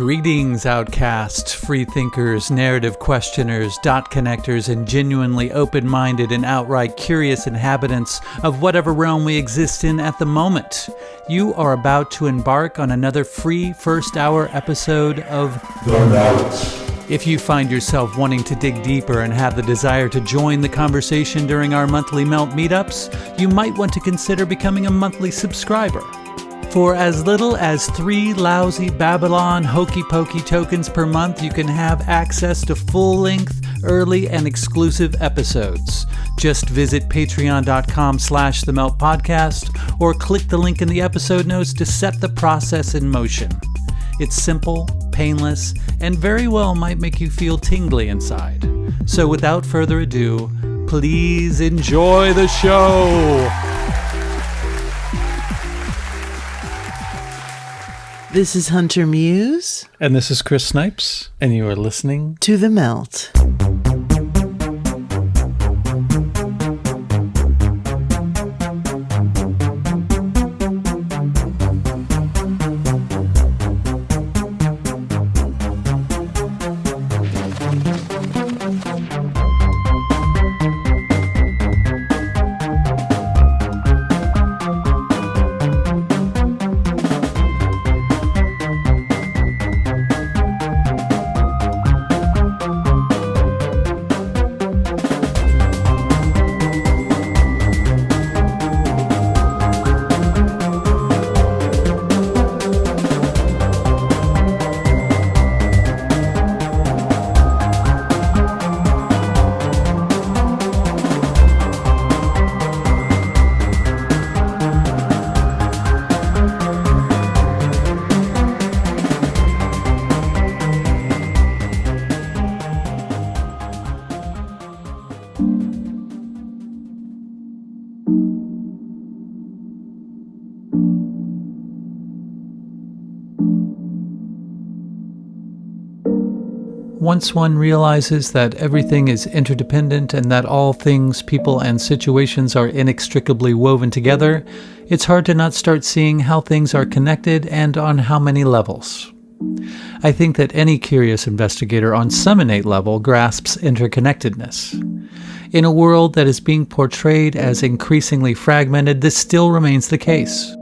Greetings, outcasts, free thinkers, narrative questioners, dot connectors, and genuinely open-minded and outright curious inhabitants of whatever realm we exist in at the moment. You are about to embark on another free first-hour episode of The Melt. If you find yourself wanting to dig deeper and have the desire to join the conversation during our monthly Melt meetups, you might want to consider becoming a monthly subscriber. For as little as 3 lousy Babylon hokey-pokey tokens per month, you can have access to full-length, early, and exclusive episodes. Just visit patreon.com/themeltpodcast or click the link in the episode notes to set the process in motion. It's simple, painless, and very well might make you feel tingly inside. So without further ado, please enjoy the show! This is Hunter Muse. And this is Chris Snipes, and you are listening to The Melt. Once one realizes that everything is interdependent and that all things, people, and situations are inextricably woven together, it's hard to not start seeing how things are connected and on how many levels. I think that any curious investigator on some innate level grasps interconnectedness. In a world that is being portrayed as increasingly fragmented, this still remains the case.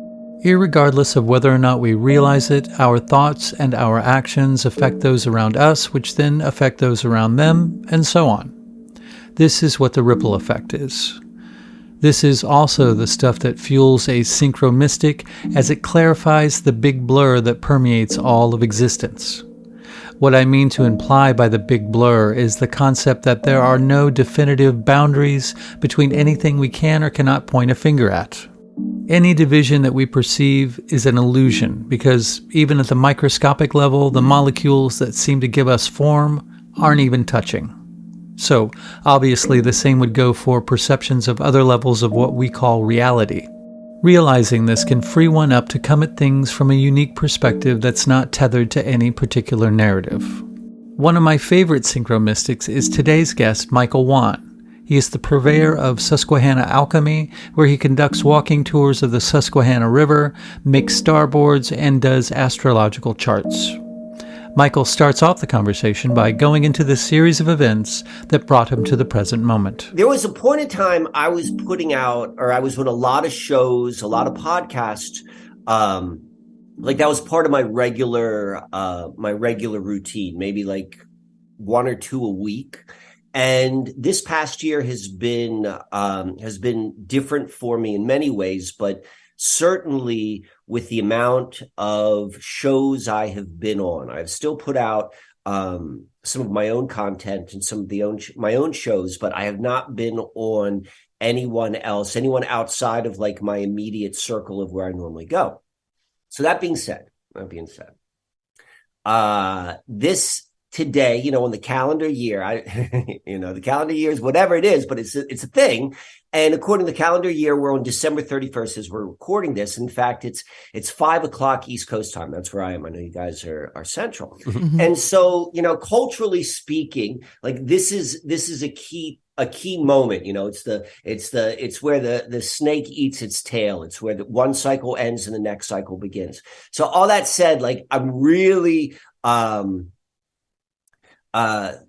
Irregardless of whether or not we realize it, our thoughts and our actions affect those around us, which then affect those around them, and so on. This is what the ripple effect is. This is also the stuff that fuels a synchromystic as it clarifies the big blur that permeates all of existence. What I mean to imply by the big blur is the concept that there are no definitive boundaries between anything we can or cannot point a finger at. Any division that we perceive is an illusion, because even at the microscopic level, the molecules that seem to give us form aren't even touching. So, obviously, the same would go for perceptions of other levels of what we call reality. Realizing this can free one up to come at things from a unique perspective that's not tethered to any particular narrative. One of my favorite synchromystics is today's guest, Michael Wann. He is the purveyor of Susquehanna alchemy, where he conducts walking tours of the Susquehanna River, makes starboards, and does astrological charts. Michael starts off the conversation by going into the series of events that brought him to the present moment. There was a point in time I was putting out, or I was doing a lot of shows, a lot of podcasts. Like that was part of my regular routine, maybe like 1 or 2 a week. And this past year has been different for me in many ways, but certainly with the amount of shows I have been on. I've still put out some of my own content and some of my own shows, but I have not been on anyone outside of like my immediate circle of where I normally go. So that being said, this today, on the calendar year, the calendar year is whatever it is, but it's a thing. And according to the calendar year, we're on December 31st as we're recording this. In fact, it's 5:00 East Coast time. That's where I am. I know you guys are Central. Mm-hmm. And so, culturally speaking, like this is a key moment. It's where the snake eats its tail. It's where the one cycle ends and the next cycle begins. So all that said, like I'm really The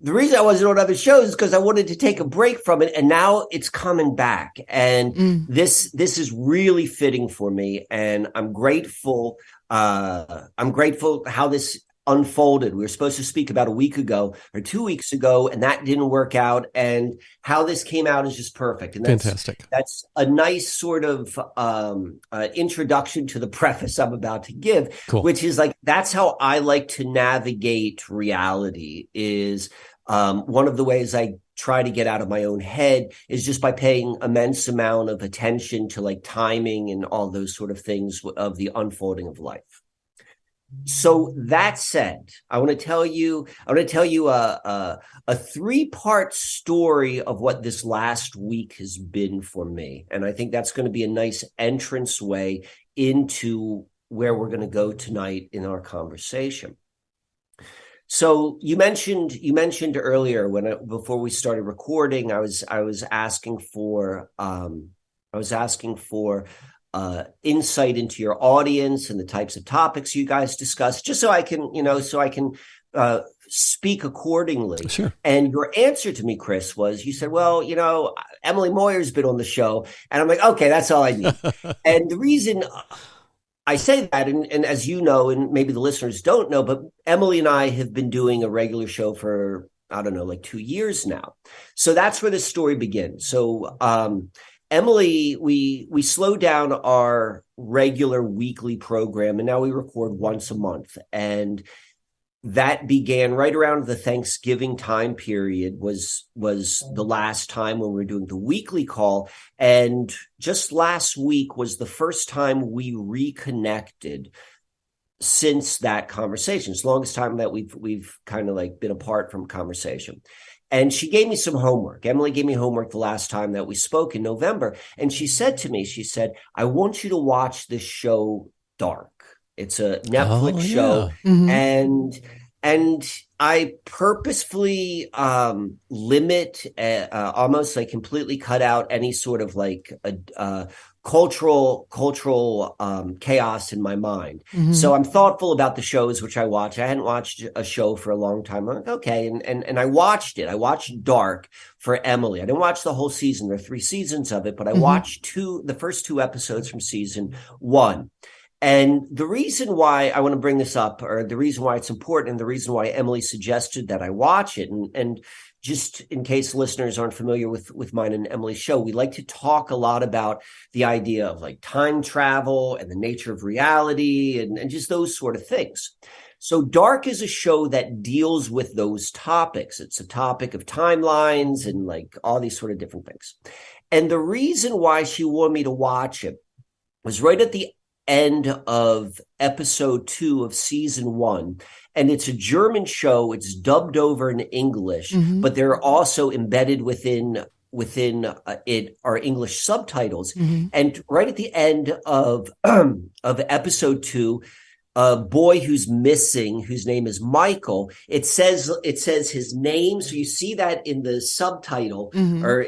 reason I wasn't on other shows is because I wanted to take a break from it, and now it's coming back. And this is really fitting for me, and I'm grateful. I'm grateful how this unfolded. We were supposed to speak about a week ago or 2 weeks ago, and that didn't work out. And how this came out is just perfect. And Fantastic. That's a nice sort of introduction to the preface I'm about to give, Cool. which is like, that's how I like to navigate reality. Is one of the ways I try to get out of my own head is just by paying immense amount of attention to like timing and all those sort of things of the unfolding of life. So that said, I want to tell you a 3-part story of what this last week has been for me. And I think that's going to be a nice entrance way into where we're going to go tonight in our conversation. So you mentioned earlier before we started recording, I was asking for insight into your audience and the types of topics you guys discuss, just so I can speak accordingly. Sure. And your answer to me, Chris, was you said, well, Emily Moyer's been on the show. And I'm like, okay, that's all I need. And the reason I say that, and as you know, and maybe the listeners don't know, but Emily and I have been doing a regular show for, I don't know, like 2 years now. So that's where this story begins. So, Emily, we slowed down our regular weekly program, and now we record once a month. And that began right around the Thanksgiving time period was the last time when we were doing the weekly call. And just last week was the first time we reconnected since that conversation. It's the longest time that we've kind of like been apart from conversation. And she gave me some homework. Emily gave me homework the last time that we spoke in November. And she said to me, I want you to watch this show, Dark. It's a Netflix show. Mm-hmm. And I purposefully limit, almost like completely cut out any sort of like cultural chaos in my mind. Mm-hmm. So I'm thoughtful about the shows which I watch. I hadn't watched a show for a long time. I'm like, okay. And I watched it. I watched Dark for Emily. I didn't watch the whole season. There are 3 seasons of it, but I watched the first 2 episodes from season 1. And the reason why I want to bring this up, or the reason why it's important, and the reason why Emily suggested that I watch it, and just in case listeners aren't familiar with mine and Emily's show, we like to talk a lot about the idea of like time travel and the nature of reality and just those sort of things. So Dark is a show that deals with those topics. It's a topic of timelines and like all these sort of different things. And the reason why she wanted me to watch it was right at the end of episode 2 of season 1. And it's a German show. It's dubbed over in English, but they're also embedded within it are English subtitles. And right at the end of episode 2, a boy who's missing, whose name is Michael. It says his name, so you see that in the subtitle, or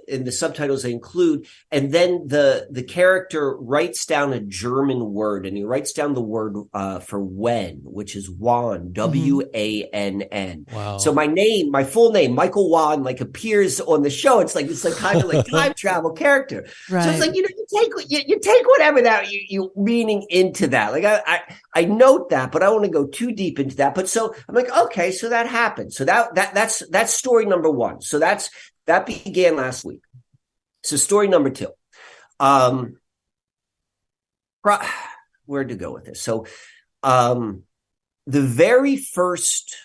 in the subtitles they include. And then the character writes down a German word, and he writes down the word for when, which is Wann, Wann. Wow. So my full name, Michael Wann, like appears on the show. It's like kind of like time travel character. Right. So it's like, you take whatever that you meaning into that. Like I note that, but I don't want to go too deep into that. But so I'm like, okay, so that happened. So that's story number 1. So that began last week. So story number 2, where to go with this? So, the very first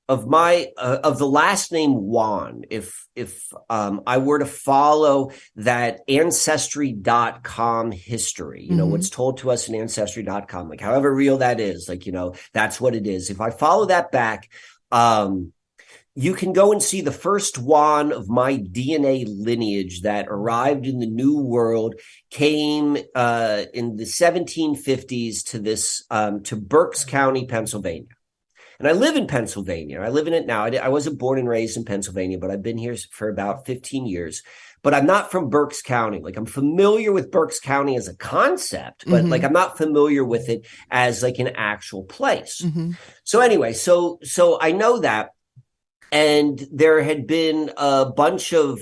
of the last name Wann, if I were to follow that ancestry.com history, what's told to us in ancestry.com, like however real that is, like, that's what it is. If I follow that back, you can go and see the first Wann of my DNA lineage that arrived in the New World came in the 1750s to Berks County, Pennsylvania. And I live in Pennsylvania. I live in it now. I wasn't born and raised in Pennsylvania, but I've been here for about 15 years. But I'm not from Berks County. Like, I'm familiar with Berks County as a concept, but like I'm not familiar with it as like an actual place. So anyway, so I know that. And there had been a bunch of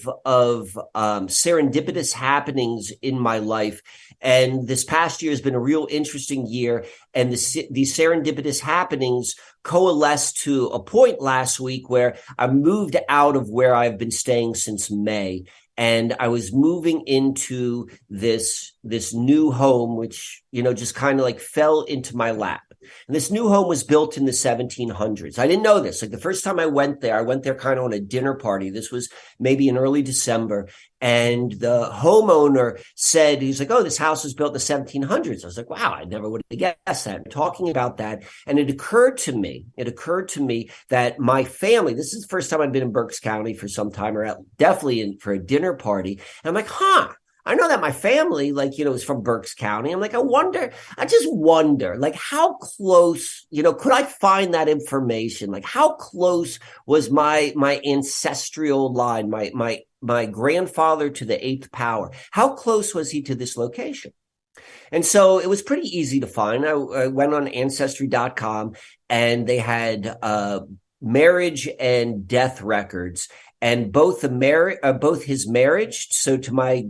serendipitous happenings in my life. And this past year has been a real interesting year. And these serendipitous happenings coalesced to a point last week where I moved out of where I've been staying since May. And I was moving into this new home, which, just kind of like fell into my lap. And this new home was built in the 1700s. I didn't know this. Like, the first time I went there kind of on a dinner party. This was maybe in early December. And the homeowner said, he's like, oh, this house was built in the 1700s. I was like, wow, I never would have guessed that. And talking about that. And it occurred to me that my family, this is the first time I've been in Berks County for some time, or definitely for a dinner party. And I'm like, I know that my family, is from Berks County. I'm like, I just wonder, like, how close, could I find that information? Like, how close was my ancestral line, my grandfather to the eighth power? How close was he to this location? And so it was pretty easy to find. I went on ancestry.com, and they had marriage and death records, and both his marriage, so to my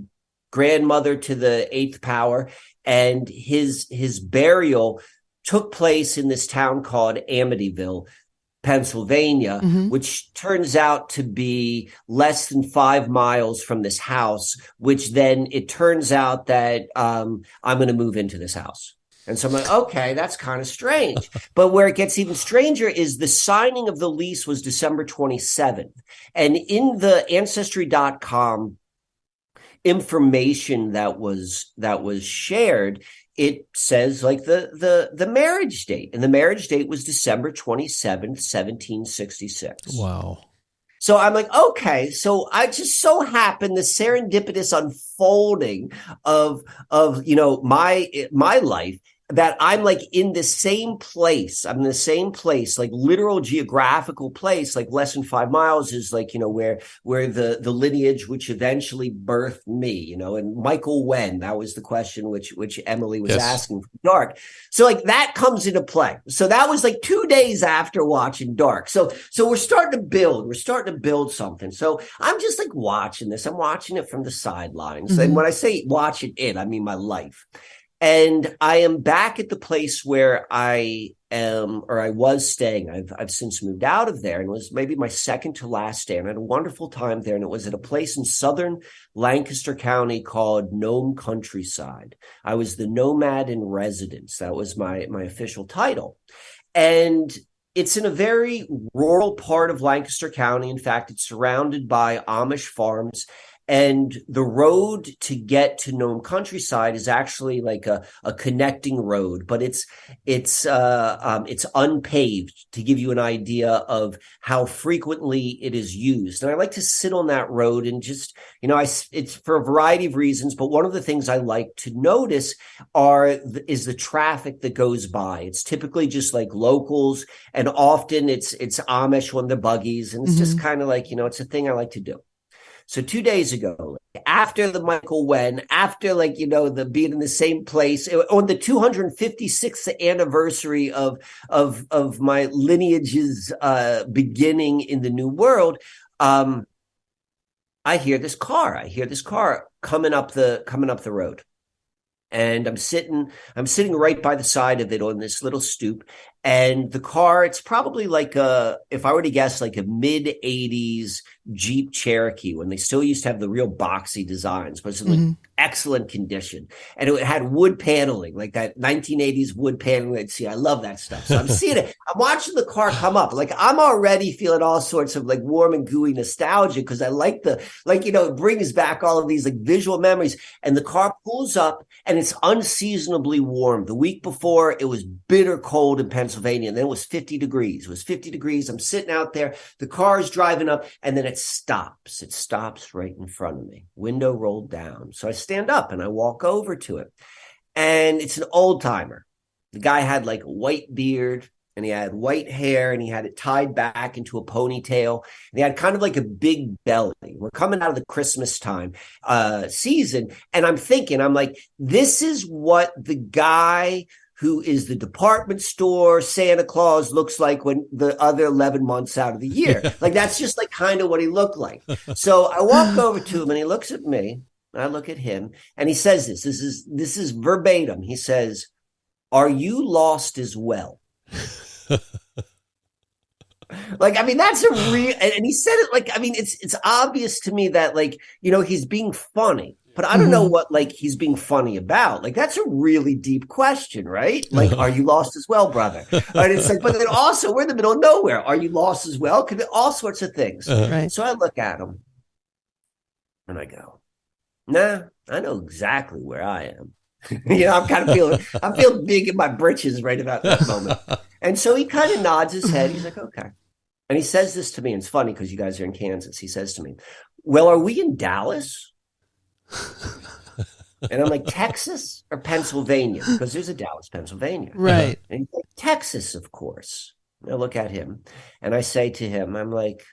grandmother to the eighth power, and his burial took place in this town called Amityville, Pennsylvania, which turns out to be less than 5 miles from this house, which then it turns out that I'm going to move into this house. And so I'm like, okay, that's kind of strange. But where it gets even stranger is the signing of the lease was December 27th. And in the ancestry.com information that was shared, it says like the marriage date, and the marriage date was December 27th, 1766. Wow. So I'm like, okay, so I just so happened the serendipitous unfolding of my life, that I'm like in the same place. I'm in the same place, like literal geographical place, like less than 5 miles is like, where the lineage which eventually birthed me, and Michael Wann, that was the question which Emily was asking from Dark. So like that comes into play. So that was like 2 days after watching Dark. So we're starting to build something. So I'm just like watching this. I'm watching it from the sidelines. And when I say watching it, I mean my life. And I am back at the place where I was staying. I've since moved out of there, and it was maybe my second to last day. And I had a wonderful time there. And it was at a place in southern Lancaster County called Nome Countryside. I was the nomad in residence. That was my official title. And it's in a very rural part of Lancaster County. In fact, it's surrounded by Amish farms. And the road to get to Nome Countryside is actually like a connecting road, but it's unpaved, to give you an idea of how frequently it is used. And I like to sit on that road and just, it's for a variety of reasons, but one of the things I like to notice is the traffic that goes by. It's typically just like locals, and often it's Amish on the buggies, and it's just kind of like, it's a thing I like to do. So 2 days ago, after the Michael Wann, after the being in the same place on the 256th anniversary of my lineage's beginning in the New World, I hear this car coming up the road. And I'm sitting right by the side of it on this little stoop. And the car, it's probably like if I were to guess, like a mid-'80s Jeep Cherokee, when they still used to have the real boxy designs, but it's in like excellent condition. And it had wood paneling, like that 1980s wood paneling. I love that stuff. So I'm seeing it. I'm watching the car come up. Like, I'm already feeling all sorts of like warm and gooey nostalgia, because I like it brings back all of these like visual memories. And the car pulls up, and it's unseasonably warm. The week before, it was bitter cold in Pennsylvania, and then it was 50 degrees. It was 50 degrees. I'm sitting out there. The car is driving up, and then it stops. It stops right in front of me. Window rolled down. So I stand up and I walk over to it. And it's an old timer. The guy had like a white beard, and he had white hair, and he had it tied back into a ponytail, and he had kind of like a big belly. We're coming out of the Christmas time season, and I'm like, this is what the guy who is the department store Santa Claus looks like when the other 11 months out of the year. Yeah. Like, that's just like kind of what he looked like. So I walk over to him, and he looks at me, and I look at him, and he says this is verbatim. He says, "Are you lost as well?" Like, I mean, that's a real, and he said it like, I mean, it's obvious to me that, like, he's being funny, but I don't know what, like, he's being funny about. Like, that's a really deep question, right? Like, are you lost as well, brother? And it's like, but then also we're in the middle of nowhere. Are you lost as well? Could be all sorts of things. Right. So I look at him and I go, nah, I know exactly where I am. I'm feeling big in my britches right about that moment. And so he kind of nods his head. He's like, okay. And he says this to me. And it's funny because you guys are in Kansas. He says to me, well, are we in Dallas? And I'm like, Texas or Pennsylvania? Because there's a Dallas, Pennsylvania. Right. And he's like, Texas, of course. And I look at him and I say to him, I'm like,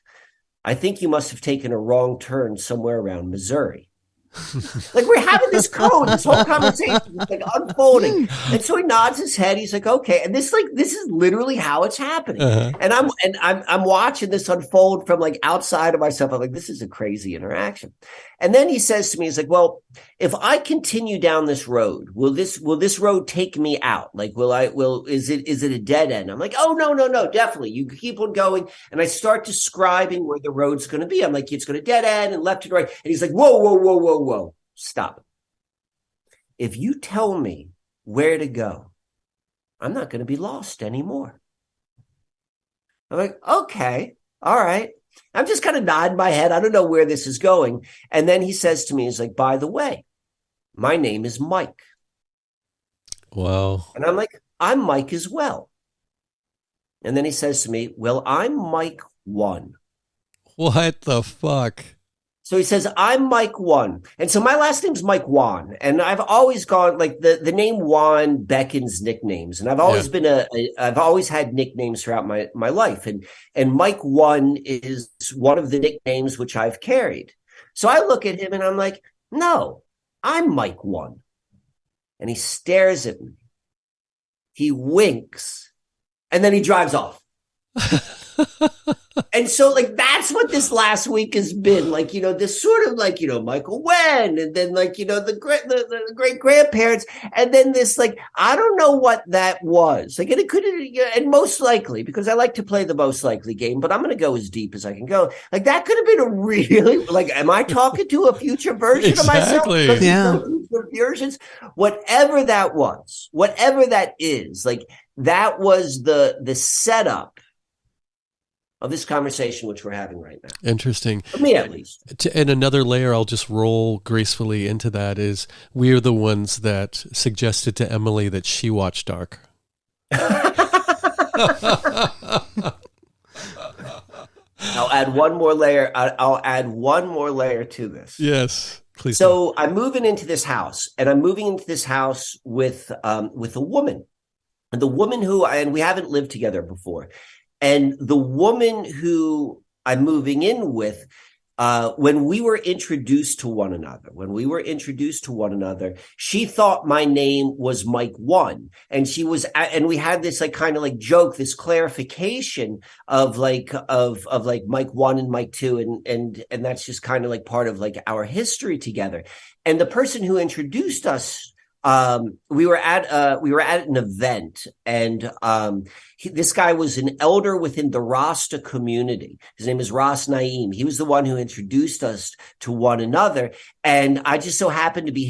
I think you must have taken a wrong turn somewhere around Missouri. Like, we're having this whole conversation is like unfolding, and so he nods his head. He's like, "Okay," and this is literally how it's happening. And I'm watching this unfold from like outside of myself. I'm like, this is a crazy interaction. And then he says to me, he's like, "Well, if I continue down this road, will this road take me out? Like, is it a dead end?" I'm like, "Oh, no, definitely. You keep on going." And I start describing where the road's going to be. I'm like, it's going to dead end and left and right. And he's like, whoa, stop. If you tell me where to go, I'm not going to be lost anymore. I'm like, okay, all right. I'm just kind of nodding my head. I don't know where this is going. And then he says to me, he's like, by the way, my name is Mike. Wow. And I'm like, I'm Mike as well. And then he says to me, well, I'm Mike Wann. What the fuck? So he says, I'm Mike Wann. And so my last name's Mike Wann. And I've always gone, like, the name Wann beckons nicknames. And I've always I've always had nicknames throughout my life. And Mike Wann is one of the nicknames which I've carried. So I look at him and I'm like, no, I'm Mike Wann. And he stares at me. He winks. And then he drives off. And so, like, that's what this last week has been, like, this sort of, like, Michael Wann, and then, like, the great grandparents, and then this, like, I don't know what that was. Like, and it could, and most likely, because I like to play the most likely game, but I'm going to go as deep as I can go. Like, that could have been a really, like, am I talking to a future version of myself? Exactly. Yeah. Future versions, whatever that was, whatever that is, like, that was the setup of this conversation which we're having right now. Interesting. For me, at least. And another layer I'll just roll gracefully into that is we're the ones that suggested to Emily that she watch Dark. I'll add one more layer. I'll add one more layer to this. Yes, please. So I'm moving into this house, and I'm moving into this house with a woman, and the woman and we haven't lived together before. And the woman who I'm moving in with, when we were introduced to one another, she thought my name was Mike Wann. And and we had this like kind of like joke, this clarification of like Mike Wann and Mike Two. And that's just kind of like part of like our history together. And the person who introduced us, we were at an event, and this guy was an elder within the Rasta community. His name is Ras Naeem. He was the one who introduced us to one another. And I just so happened to be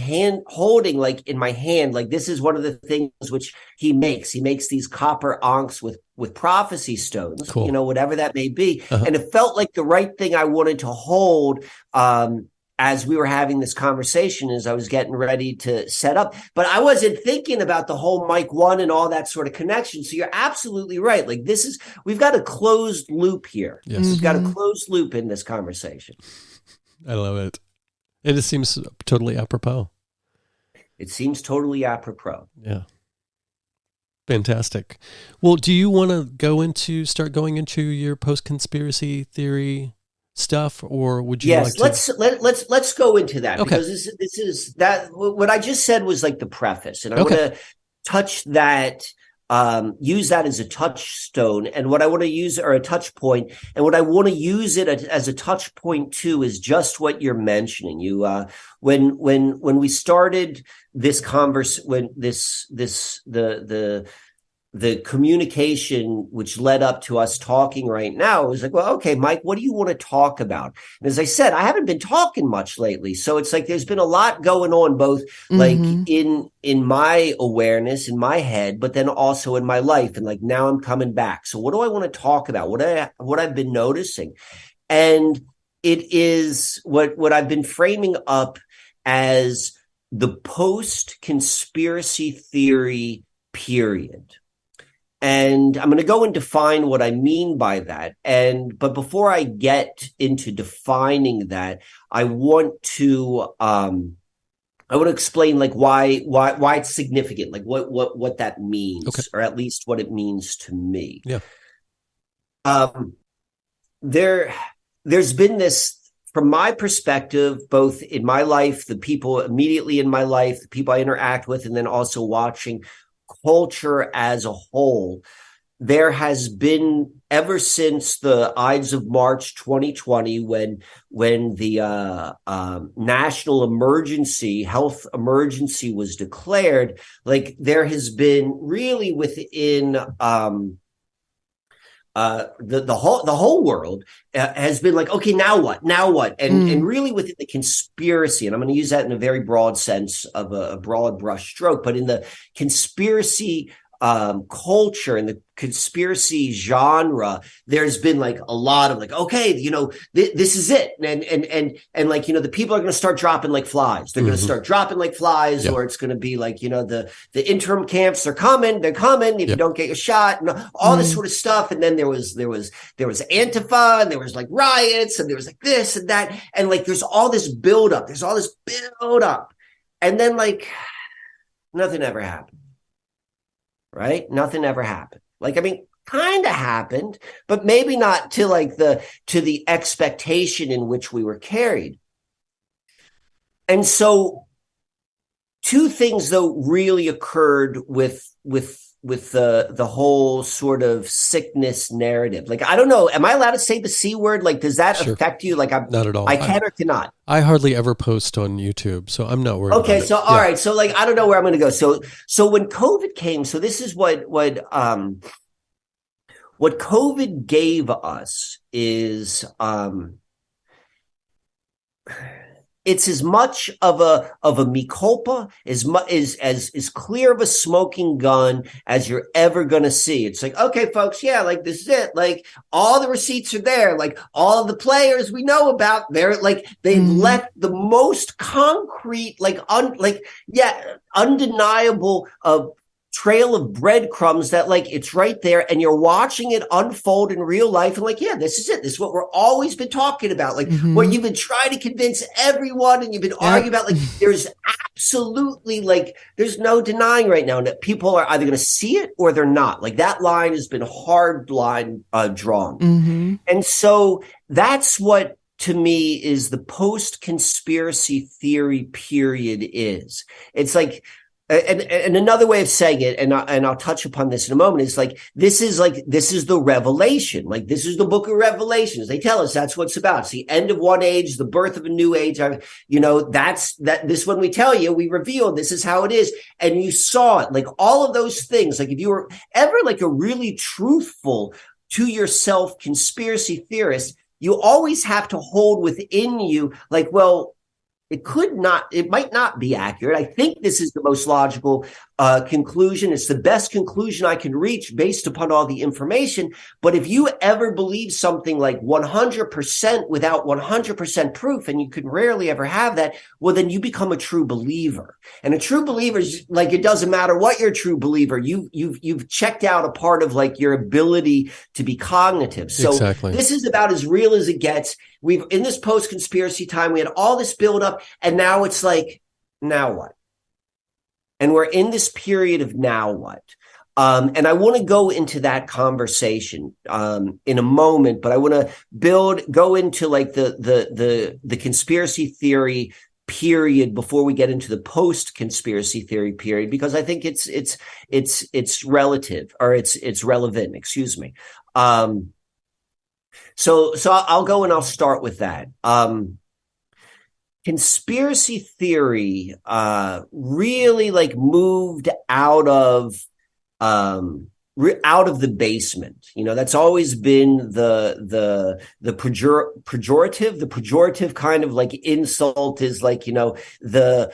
holding like in my hand, like this is one of the things which he makes. He makes these copper ankhs with prophecy stones, cool. Whatever that may be. Uh-huh. And it felt like the right thing I wanted to hold, as we were having this conversation, as I was getting ready to set up. But I wasn't thinking about the whole Mike Wann and all that sort of connection. So you're absolutely right. Like we've got a closed loop here. Yes. We've got a closed loop in this conversation. I love it. It just seems totally apropos. It seems totally apropos. Yeah. Fantastic. Well, do you want to start going into your post-conspiracy theory stuff, or would you like Yes, to? let's go into that, Okay. because this is that what I just said was like the preface, and I want Okay. to touch that, use that as a touchstone, and what I want to use, or a touch point, and what I want to use it as a touch point too is just what you're mentioning. You when we started this when the communication which led up to us talking right now, it was like, well, okay, Mike, what do you want to talk about? And as I said, I haven't been talking much lately. So it's like there's been a lot going on, both like in my awareness, in my head, but then also in my life. And like now I'm coming back. So what do I want to talk about? What I've been noticing. And it is what I've been framing up as the post-conspiracy theory period. And I'm going to go and define what I mean by that. But before I get into defining that, I want to explain like why it's significant, like what that means, Okay. or at least what it means to me. Yeah. There's been this, from my perspective, both in my life, the people immediately in my life, the people I interact with, and then also watching culture as a whole, there has been, ever since the Ides of March 2020, when the national health emergency was declared, like there has been really within the whole world has been like, okay, now what, and really within the conspiracy, and I'm going to use that in a very broad sense of a broad brush stroke, but in the conspiracy culture and the conspiracy genre, there's been like a lot of like, okay, this is it, and like, the people are going to start dropping like flies. They're going to start dropping like flies, or it's going to be like, the interim camps are coming. They're coming if you don't get your shot, and all this sort of stuff. And then there was Antifa, and there was like riots, and there was like this and that, and like there's all this buildup. And then like nothing ever happened. Right? Nothing ever happened. Like, I mean, kind of happened, but maybe not to the expectation in which we were carried. And so two things though really occurred with the whole sort of sickness narrative. Like, I don't know, am I allowed to say the C word? Like, does that affect you? Like, not at all. I can or cannot. I hardly ever post on YouTube, so I'm not worried. Okay, so all right, so like I don't know where I'm going to go. So when COVID came, so this is what COVID gave us is it's as much of a mea culpa, as clear of a smoking gun as you're ever going to see. It's like, okay, folks, yeah, like this is it. Like all the receipts are there. Like all of the players we know about, they're like they've left the most concrete, undeniable trail of breadcrumbs that like it's right there, and you're watching it unfold in real life, and like, yeah, this is it. This is what we're always been talking about, like what you've been trying to convince everyone, and you've been arguing about. Like there's absolutely, like there's no denying right now that people are either going to see it or they're not. Like that line has been hard line drawn, and so that's what to me is the post-conspiracy theory period is. It's like, and another way of saying it, and I'll touch upon this in a moment, is like this is the revelation. Like this is the book of Revelations. They tell us that's what it's about. It's the end of one age, the birth of a new age. This when we tell you, we reveal this is how it is, and you saw it. Like all of those things. Like if you were ever like a really truthful to yourself conspiracy theorist, you always have to hold within you, like, well, it might not be accurate. I think this is the most logical conclusion. It's the best conclusion I can reach based upon all the information. But if you ever believe something like 100% without 100% proof, and you can rarely ever have that, well, then you become a true believer. And a true believer is like, it doesn't matter what you're a true believer. You've checked out a part of like your ability to be cognitive. So exactly. This is about as real as it gets. We've in this post-conspiracy time, we had all this build up, and now it's like, now what? And we're in this period of now what? And I want to go into that conversation in a moment, but I want to go into like the conspiracy theory period before we get into the post conspiracy theory period, because I think it's relative, or it's relevant, excuse me. So I'll go and I'll start with that. Conspiracy theory really like moved out of the basement. That's always been the pejorative kind of like insult is like, the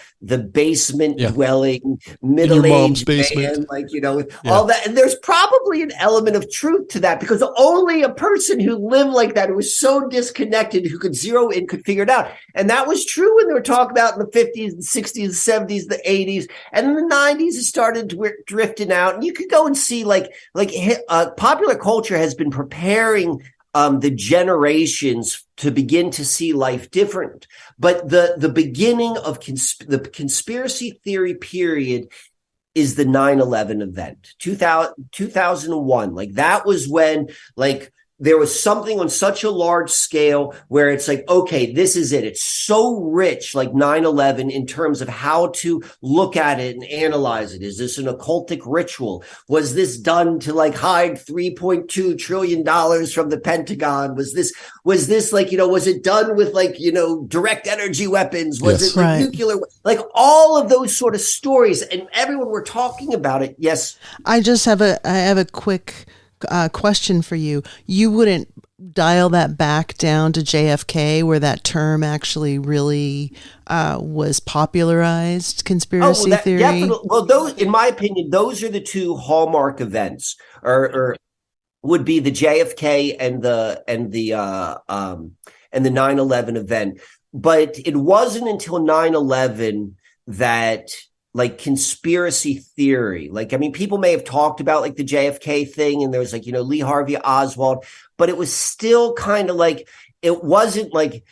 basement dwelling middle-aged man, like, with all that. And there's probably an element of truth to that, because only a person who lived like that, who was so disconnected, who could zero in, could figure it out. And that was true when they were talking about in the 50s and 60s, 70s, the 80s, and in the 90s it started drifting out. And you could go and see like popular culture has been preparing the generations to begin to see life different. But the beginning of the conspiracy theory period is the 9/11 event, 2001. Like that was when like there was something on such a large scale where it's like, okay, this is it. It's so rich, like 9/11, in terms of how to look at it and analyze it. Is this an occultic ritual? Was this done to like hide $3.2 trillion from the Pentagon? Was this like, was it done with like, direct energy weapons? Was it like nuclear? Like all of those sort of stories, and everyone were talking about it. Yes. I have a quick question for you. You wouldn't dial that back down to JFK, where that term actually really was popularized, conspiracy theory? Definitely. Well, those, in my opinion, those are the two hallmark events, or would be the JFK and the 9/11 event. But it wasn't until 9/11 that like conspiracy theory, like, I mean, people may have talked about like the JFK thing, and there was like, Lee Harvey Oswald, but it was still kind of like, it wasn't like,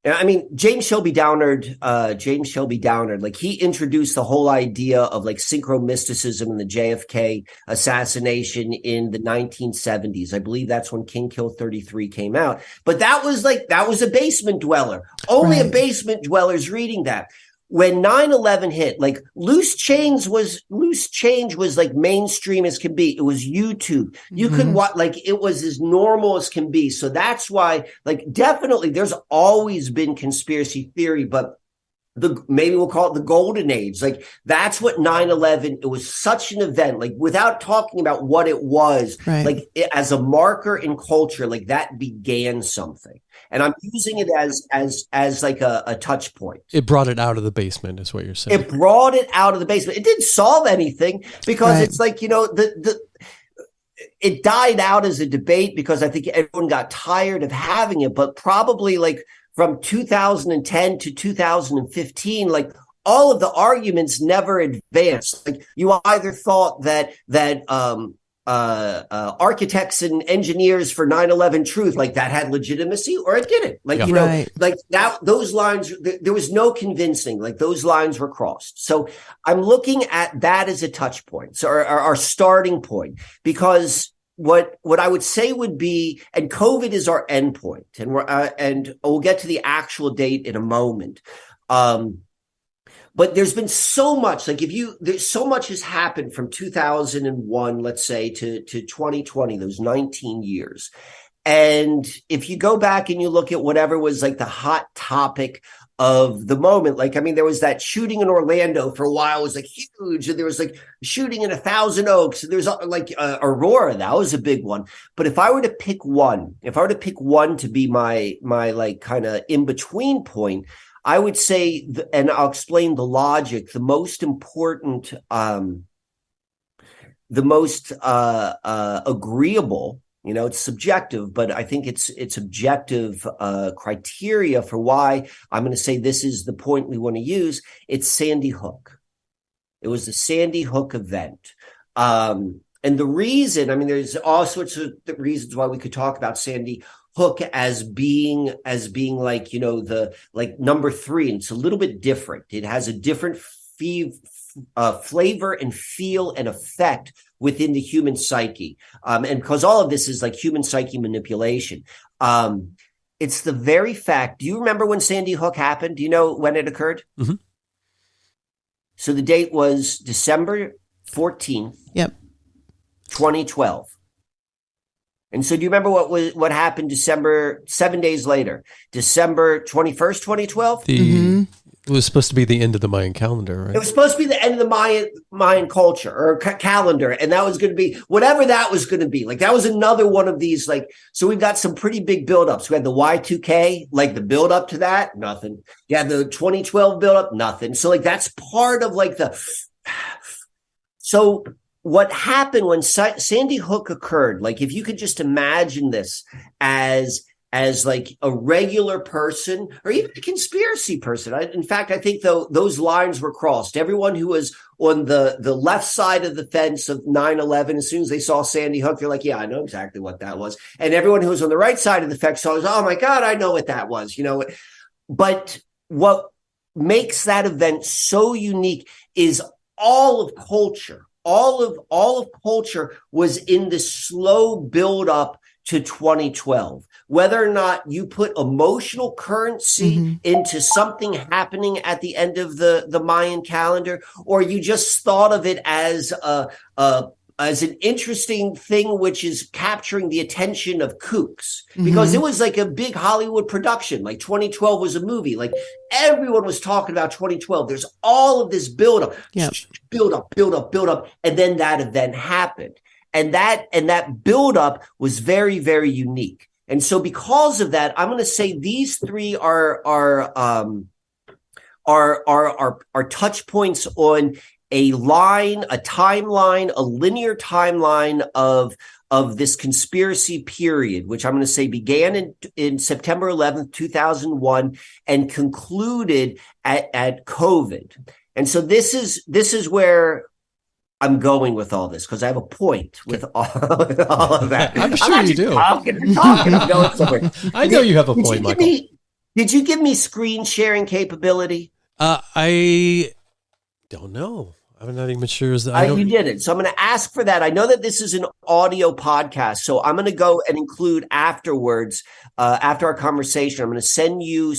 I mean, James Shelby Downard, like he introduced the whole idea of like synchromysticism in the JFK assassination in the 1970s. I believe that's when King Kill 33 came out. But that was a basement dweller. Only a basement dweller's reading that. When 9/11 hit, like loose change was like mainstream as can be. It was YouTube. You could watch, like it was as normal as can be. So that's why, like, definitely there's always been conspiracy theory, but maybe we'll call it the golden age. Like that's what 9/11, it was such an event, like without talking about what it was, like as a marker in culture, like that began something. And I'm using it as like a touch point. It brought it out of the basement, is what you're saying. It brought it out of the basement. It didn't solve anything, because it's like, it died out as a debate because I think everyone got tired of having it. But probably like from 2010 to 2015, like all of the arguments never advanced. Like you either thought that architects and engineers for 9/11 truth, like that had legitimacy, or it didn't. Like, like that, those lines, there was no convincing, like those lines were crossed. So I'm looking at that as a touch point. So our starting point, because what I would say would be, and COVID is our end point, and we'll get to the actual date in a moment. But there's been so much, like there's so much has happened from 2001, let's say, to 2020, those 19 years. And if you go back and you look at whatever was like the hot topic of the moment, like, I mean, there was that shooting in Orlando for a while, it was like huge. And there was like shooting in Thousand Oaks. And there's like Aurora, that was a big one. But if I were to pick one to be my like kind of in between point, I would say, and I'll explain the logic, the most important, the most agreeable, it's subjective, but I think it's objective criteria for why I'm going to say this is the point we want to use. It's Sandy Hook. It was the Sandy Hook event. And the reason, I mean, there's all sorts of reasons why we could talk about Sandy Hook as being like, the like number 3, and it's a little bit different. It has a different flavor and feel and effect within the human psyche. And because all of this is like human psyche manipulation. It's the very fact. Do you remember when Sandy Hook happened? Do you know when it occurred? Mm-hmm. So the date was December 14th, Yep. 2012. And so do you remember what happened 7 days later, December 21st, 2012? It was supposed to be the end of the Mayan calendar, right? It was supposed to be the end of the Mayan culture or calendar. And that was going to be whatever that was going to be. Like that was another one of these, like, so we've got some pretty big buildups. We had the Y2K, like the buildup to that, nothing. You had the 2012 buildup, nothing. So like that's part of like so what happened when Sandy Hook occurred, like if you could just imagine this as like a regular person or even a conspiracy person. In fact, I think though those lines were crossed. Everyone who was on the left side of the fence of 9/11, as soon as they saw Sandy Hook, they're like, yeah, I know exactly what that was. And everyone who was on the right side of the fence saw, oh my God, I know what that was, you know. But what makes that event so unique is all of culture. All of culture was in this slow build up to 2012. Whether or not you put emotional currency into something happening at the end of the Mayan calendar, or you just thought of it as an interesting thing, which is capturing the attention of kooks, because it was like a big Hollywood production. Like 2012 was a movie. Like everyone was talking about 2012. There's all of this build up, build up. And then that event happened. And that build up was very, very unique. And so because of that, I'm going to say these three are touch points on a line, a timeline, a linear timeline of this conspiracy period, which I'm going to say began in September 11th, 2001 and concluded at COVID. And so this is where I'm going with all this, because I have a point with all of that. I'm sure you do. Talking, I'm going somewhere. I know you have a point, Michael. Did you give me screen sharing capability? I don't know. I'm not even sure. You didn't. So I'm going to ask for that. I know that this is an audio podcast, so I'm going to go and include afterwards, after our conversation, I'm going to send you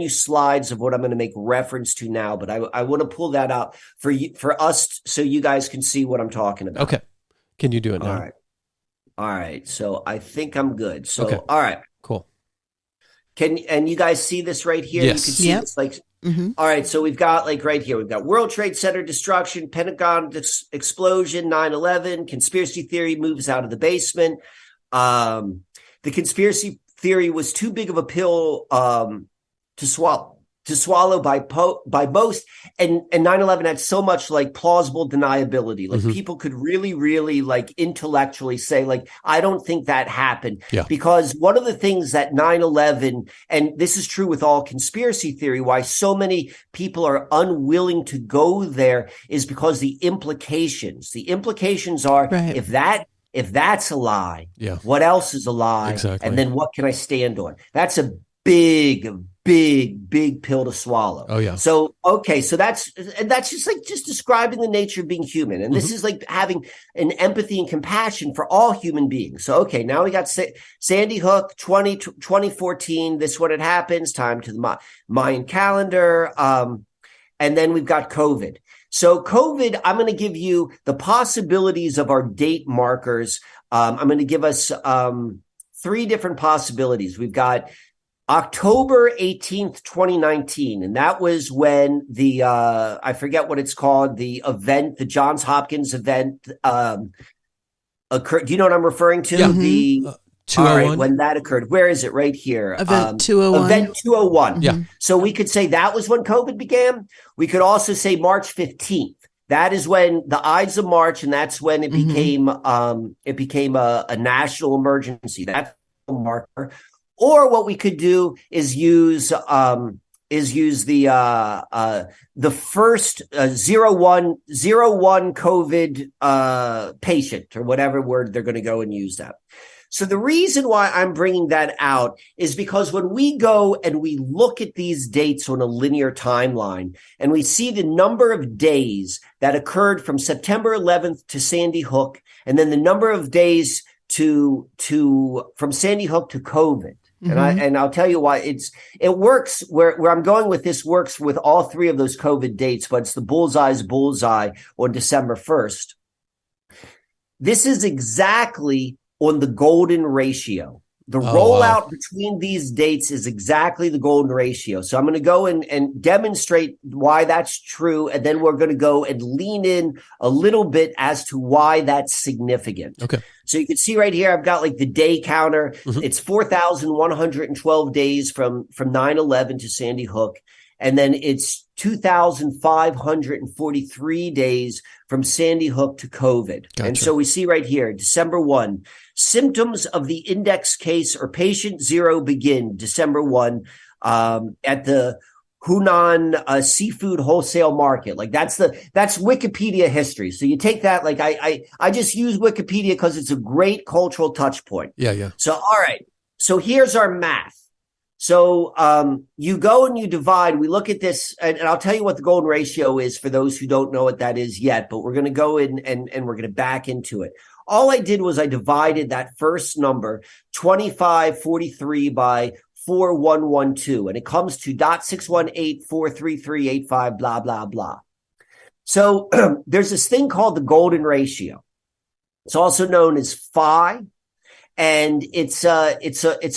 slides of what I'm going to make reference to now. But I want to pull that out for us, so you guys can see what I'm talking about. Okay. Can you do it now? All right. So I think I'm good. So okay. All right. Cool. And you guys see this right here? Yes. You can see this like. All right, so we've got like right here, we've got World Trade Center destruction, Pentagon explosion, 9/11, conspiracy theory moves out of the basement. The conspiracy theory was too big of a pill to swallow by most, and 9/11 had so much like plausible deniability. Like people could really like intellectually say like, I don't think that happened. Yeah. Because one of the things that 9/11, and this is true with all conspiracy theory, why so many people are unwilling to go there is because the implications are right. if that's a lie, yeah. what else is a lie? Exactly. And then what can I stand on? That's a big pill to swallow. Oh yeah. So okay, so that's just describing the nature of being human, and this is like having an empathy and compassion for all human beings. So okay, now we got Sandy Hook 2014. This is when it happens. Time to the Mayan calendar, and then we've got COVID. So COVID, I'm going to give you the possibilities of our date markers. I'm going to give us 3 different possibilities. We've got October 18th, 2019. And that was when the, I forget what it's called, the event, the Johns Hopkins event occurred. Do you know what I'm referring to? Yeah. The 201. All right, when that occurred. Where is it? Right here. Event 201. Event 201. Yeah. So we could say that was when COVID began. We could also say March 15th. That is when the Ides of March, and that's when it became a national emergency. That's a marker. Or what we could do is use the first 01 COVID patient, or whatever word they're going to go and use that. So the reason why I'm bringing that out is because when we go and we look at these dates on a linear timeline and we see the number of days that occurred from September 11th to Sandy Hook, and then the number of days from Sandy Hook to COVID. And I'll tell you why it works where I'm going with this works with all three of those COVID dates, but it's the bullseye on December 1st. This is exactly on the golden ratio. The rollout between these dates is exactly the golden ratio. So I'm going to go and demonstrate why that's true. And then we're going to go and lean in a little bit as to why that's significant. Okay. So you can see right here, I've got like the day counter. It's 4,112 days from 9/11 to Sandy Hook. And then it's 2,543 days from Sandy Hook to COVID. Gotcha. And so we see right here, December 1, symptoms of the index case or patient 0 begin December 1 at the Hunan seafood wholesale market. Like that's Wikipedia history. So you take that, like I just use Wikipedia because it's a great cultural touch point. Yeah. So, all right. So here's our math. So you go and you divide. We look at this, and I'll tell you what the golden ratio is for those who don't know what that is yet, but we're going to go in and we're going to back into it. All I did was I divided that first number, 2543 by 4112, and it comes to 0.618433855, blah, blah, blah. So there's this thing called the golden ratio. It's also known as phi. And it's a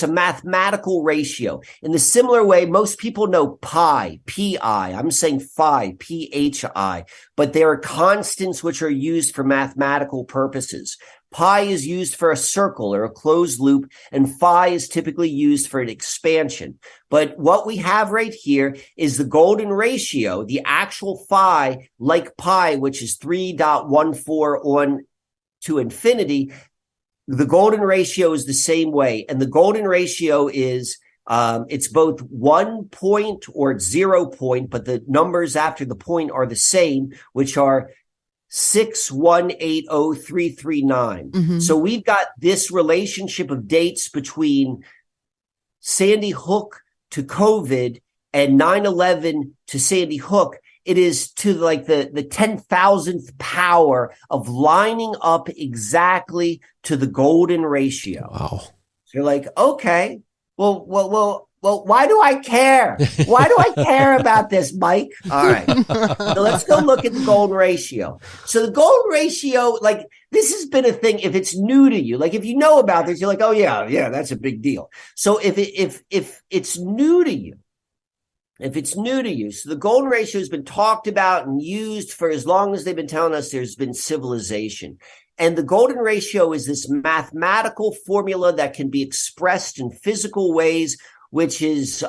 mathematical ratio. In the similar way, most people know pi, P-I. I'm saying phi, P-H-I. But there are constants which are used for mathematical purposes. Pi is used for a circle or a closed loop, and phi is typically used for an expansion. But what we have right here is the golden ratio, the actual phi, like pi, which is 3.14 on to infinity. The golden ratio is the same way. And the golden ratio is, it's both 1 point or 0 point, but the numbers after the point are the same, which are 6180339. So we've got this relationship of dates between Sandy Hook to COVID and 9/11 to Sandy Hook. It is to like the 10,000th power of lining up exactly to the golden ratio. Wow. So you're like, okay, well, why do I care? Why do I care about this, Mike? All right. So let's go look at the golden ratio. So the golden ratio, like this has been a thing. If it's new to you, like if you know about this, you're like, oh yeah, that's a big deal. So if it's new to you, so the golden ratio has been talked about and used for as long as they've been telling us there's been civilization. And the golden ratio is this mathematical formula that can be expressed in physical ways, which is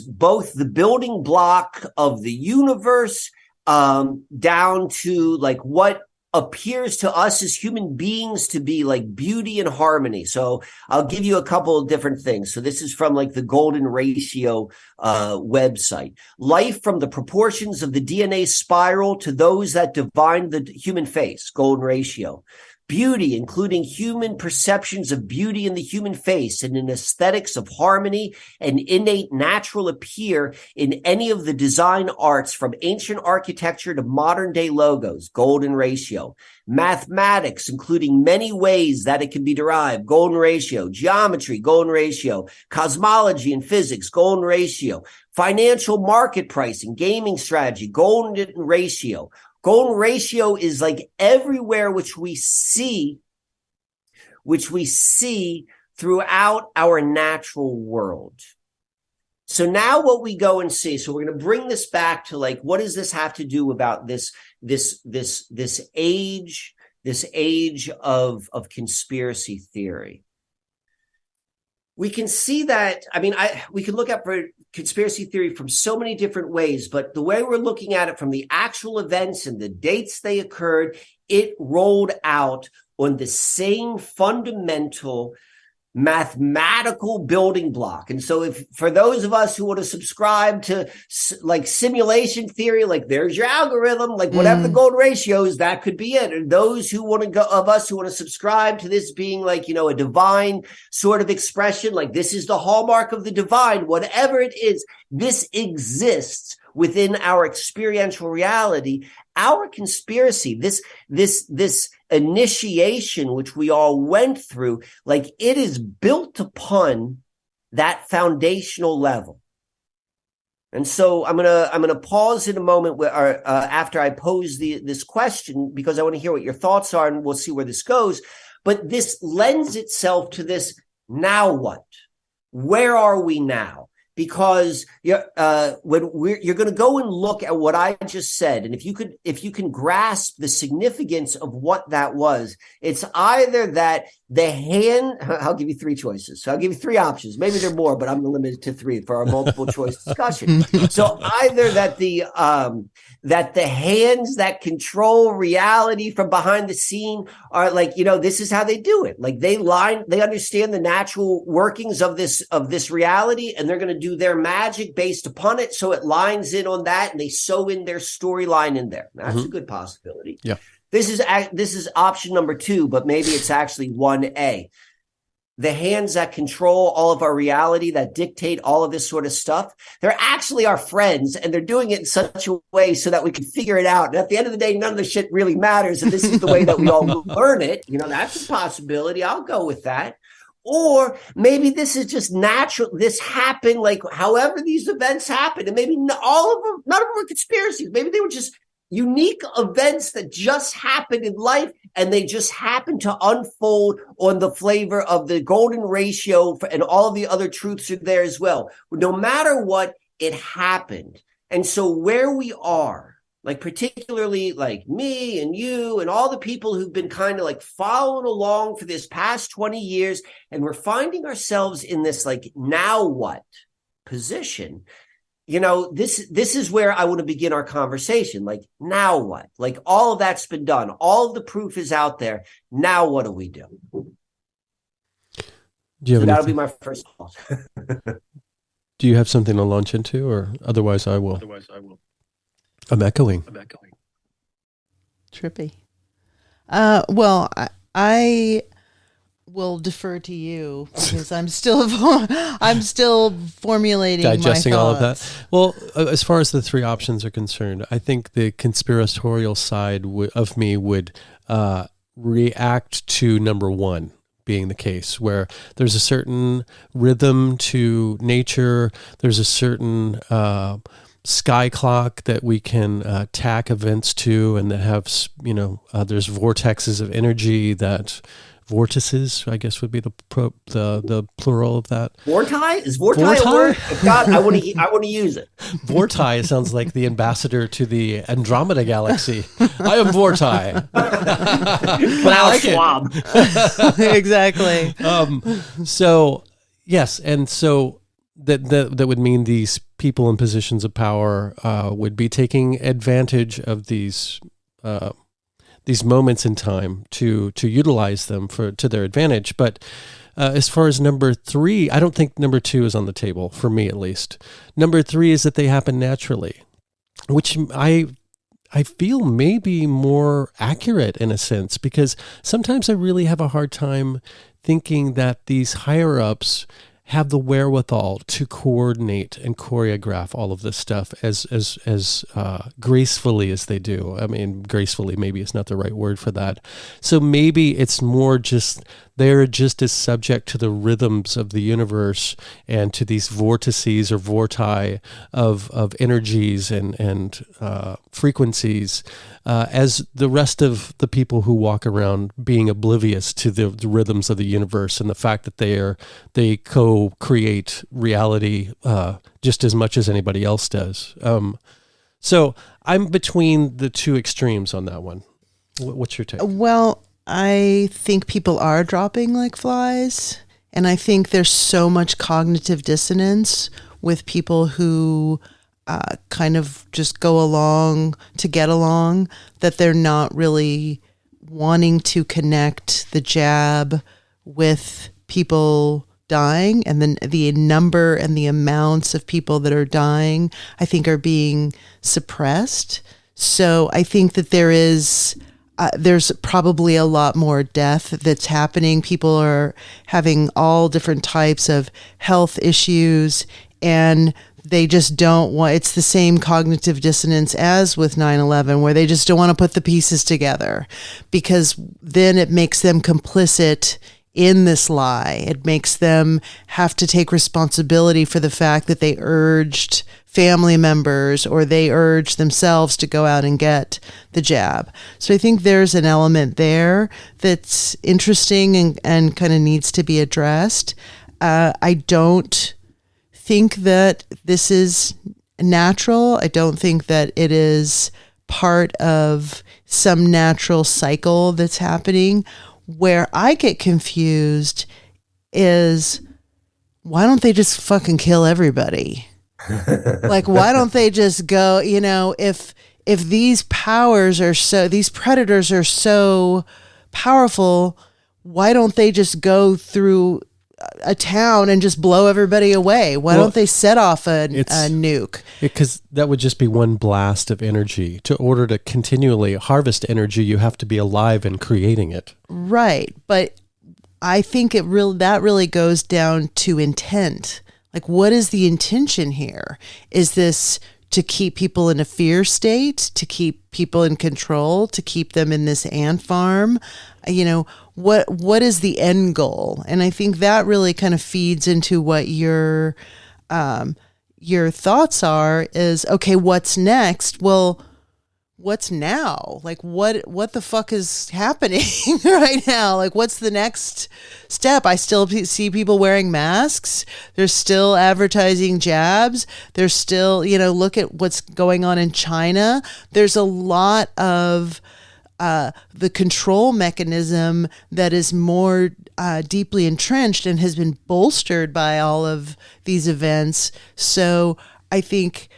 both the building block of the universe, down to like what appears to us as human beings to be like beauty and harmony. So I'll give you a couple of different things. So this is from like the golden ratio website. Life from the proportions of the DNA spiral to those that define the human face, golden ratio. Beauty, including human perceptions of beauty in the human face and in aesthetics of harmony and innate natural appear in any of the design arts from ancient architecture to modern day logos, golden ratio. Mathematics, including many ways that it can be derived, golden ratio. Geometry, golden ratio. Cosmology and physics, golden ratio. Financial market pricing, gaming strategy, golden ratio. Golden ratio is like everywhere which we see throughout our natural world. So now what we go and see, so we're going to bring this back to like, what does this have to do about this age of conspiracy theory? We can see that, we can look at for conspiracy theory from so many different ways, but the way we're looking at it from the actual events and the dates they occurred, it rolled out on the same fundamental mathematical building block. And so if for those of us who want to subscribe to like simulation theory, like there's your algorithm, like whatever the golden ratio is, that could be it. And those who want to go of us who want to subscribe to this being like, you know, a divine sort of expression, like this is the hallmark of the divine, whatever it is, this exists within our experiential reality. Our conspiracy, this initiation, which we all went through, like it is built upon that foundational level. And so I'm gonna pause in a moment where, after I pose this question, because I want to hear what your thoughts are, and we'll see where this goes. But this lends itself to this: now what? Where are we now? Because you're going to go and look at what I just said, and if you can grasp the significance of what that was, it's either that the hand. I'll give you three choices. So I'll give you three options. Maybe there are more, but I'm limited to three for our multiple choice discussion. So either that the hands that control reality from behind the scene are like, you know, this is how they do it. Like they understand the natural workings of this reality, and they're going to do their magic based upon it. So it lines in on that, and they sew in their storyline in there. That's a good possibility. Yeah. This is option number 2, but maybe it's actually 1A. The hands that control all of our reality, that dictate all of this sort of stuff, they're actually our friends, and they're doing it in such a way so that we can figure it out. And at the end of the day, none of the shit really matters, and this is the way that we all learn it. You know, that's a possibility. I'll go with that. Or maybe this is just natural. This happened, like however these events happened, and maybe none of them were conspiracies. Maybe they were just unique events that just happened in life, and they just happened to unfold on the flavor of the golden ratio, and all of the other truths are there as well. No matter what, it happened. And so where we are, like particularly like me and you and all the people who've been kind of like following along for this past 20 years, and we're finding ourselves in this like now what position. You know, this is where I want to begin our conversation. Like, now what? Like, all of that's been done. All of the proof is out there. Now what do we do? That'll be my first thought. Do you have something to launch into, or otherwise I will? I'm echoing. Trippy. Well, I will defer to you because I'm still formulating digesting my all of thoughts. that. Well, as far as the three options are concerned, I think the conspiratorial side of me would react to number one being the case, where there's a certain rhythm to nature, there's a certain sky clock that we can tack events to, and that have, there's vortexes of energy that. Vortices, I guess, would be the plural of that. Vorti? Is vorti a word? God, I want to use it. Vorti sounds like the ambassador to the Andromeda galaxy. I am Vorti. Klaus Schwab. Exactly. So yes, and so that would mean these people in positions of power would be taking advantage of these moments in time to utilize them to their advantage. But as far as number 3, I don't think number 2 is on the table, for me at least. Number 3 is that they happen naturally, which I feel may be more accurate in a sense, because sometimes I really have a hard time thinking that these higher-ups have the wherewithal to coordinate and choreograph all of this stuff as gracefully as they do. I mean, gracefully maybe is not the right word for that. So maybe it's more just they're just as subject to the rhythms of the universe and to these vortices or vorti of energies and frequencies as the rest of the people who walk around being oblivious to the rhythms of the universe and the fact that they co-create reality just as much as anybody else does. So I'm between the two extremes on that one. What's your take? Well, I think people are dropping like flies, and I think there's so much cognitive dissonance with people who kind of just go along to get along, that they're not really wanting to connect the jab with people dying, and then the number and the amounts of people that are dying, I think, are being suppressed. So I think that there's probably a lot more death that's happening. People are having all different types of health issues, and they just don't want, it's the same cognitive dissonance as with 9/11, where they just don't want to put the pieces together, because then it makes them complicit in this lie. It makes them have to take responsibility for the fact that they urged family members or they urged themselves to go out and get the jab. So I think there's an element there that's interesting and kind of needs to be addressed. I don't think that this is natural. I don't think that it is part of some natural cycle that's happening. Where I get confused is, why don't they just fucking kill everybody? Like, why don't they just go, if these these predators are so powerful, why don't they just go through a town and just blow everybody away? Why don't they set off a nuke? Because that would just be one blast of energy. To order to continually harvest energy, you have to be alive and creating it. Right. But I think that really goes down to intent. Like, what is the intention here? Is this to keep people in a fear state, to keep people in control, to keep them in this ant farm? What is the end goal? And I think that really kind of feeds into what your thoughts are, is, okay, what's next? Well, what's now? Like, what the fuck is happening right now? Like, what's the next step? I still see people wearing masks. There's still advertising jabs. There's still, look at what's going on in China. There's a lot of the control mechanism that is more deeply entrenched and has been bolstered by all of these events. So I think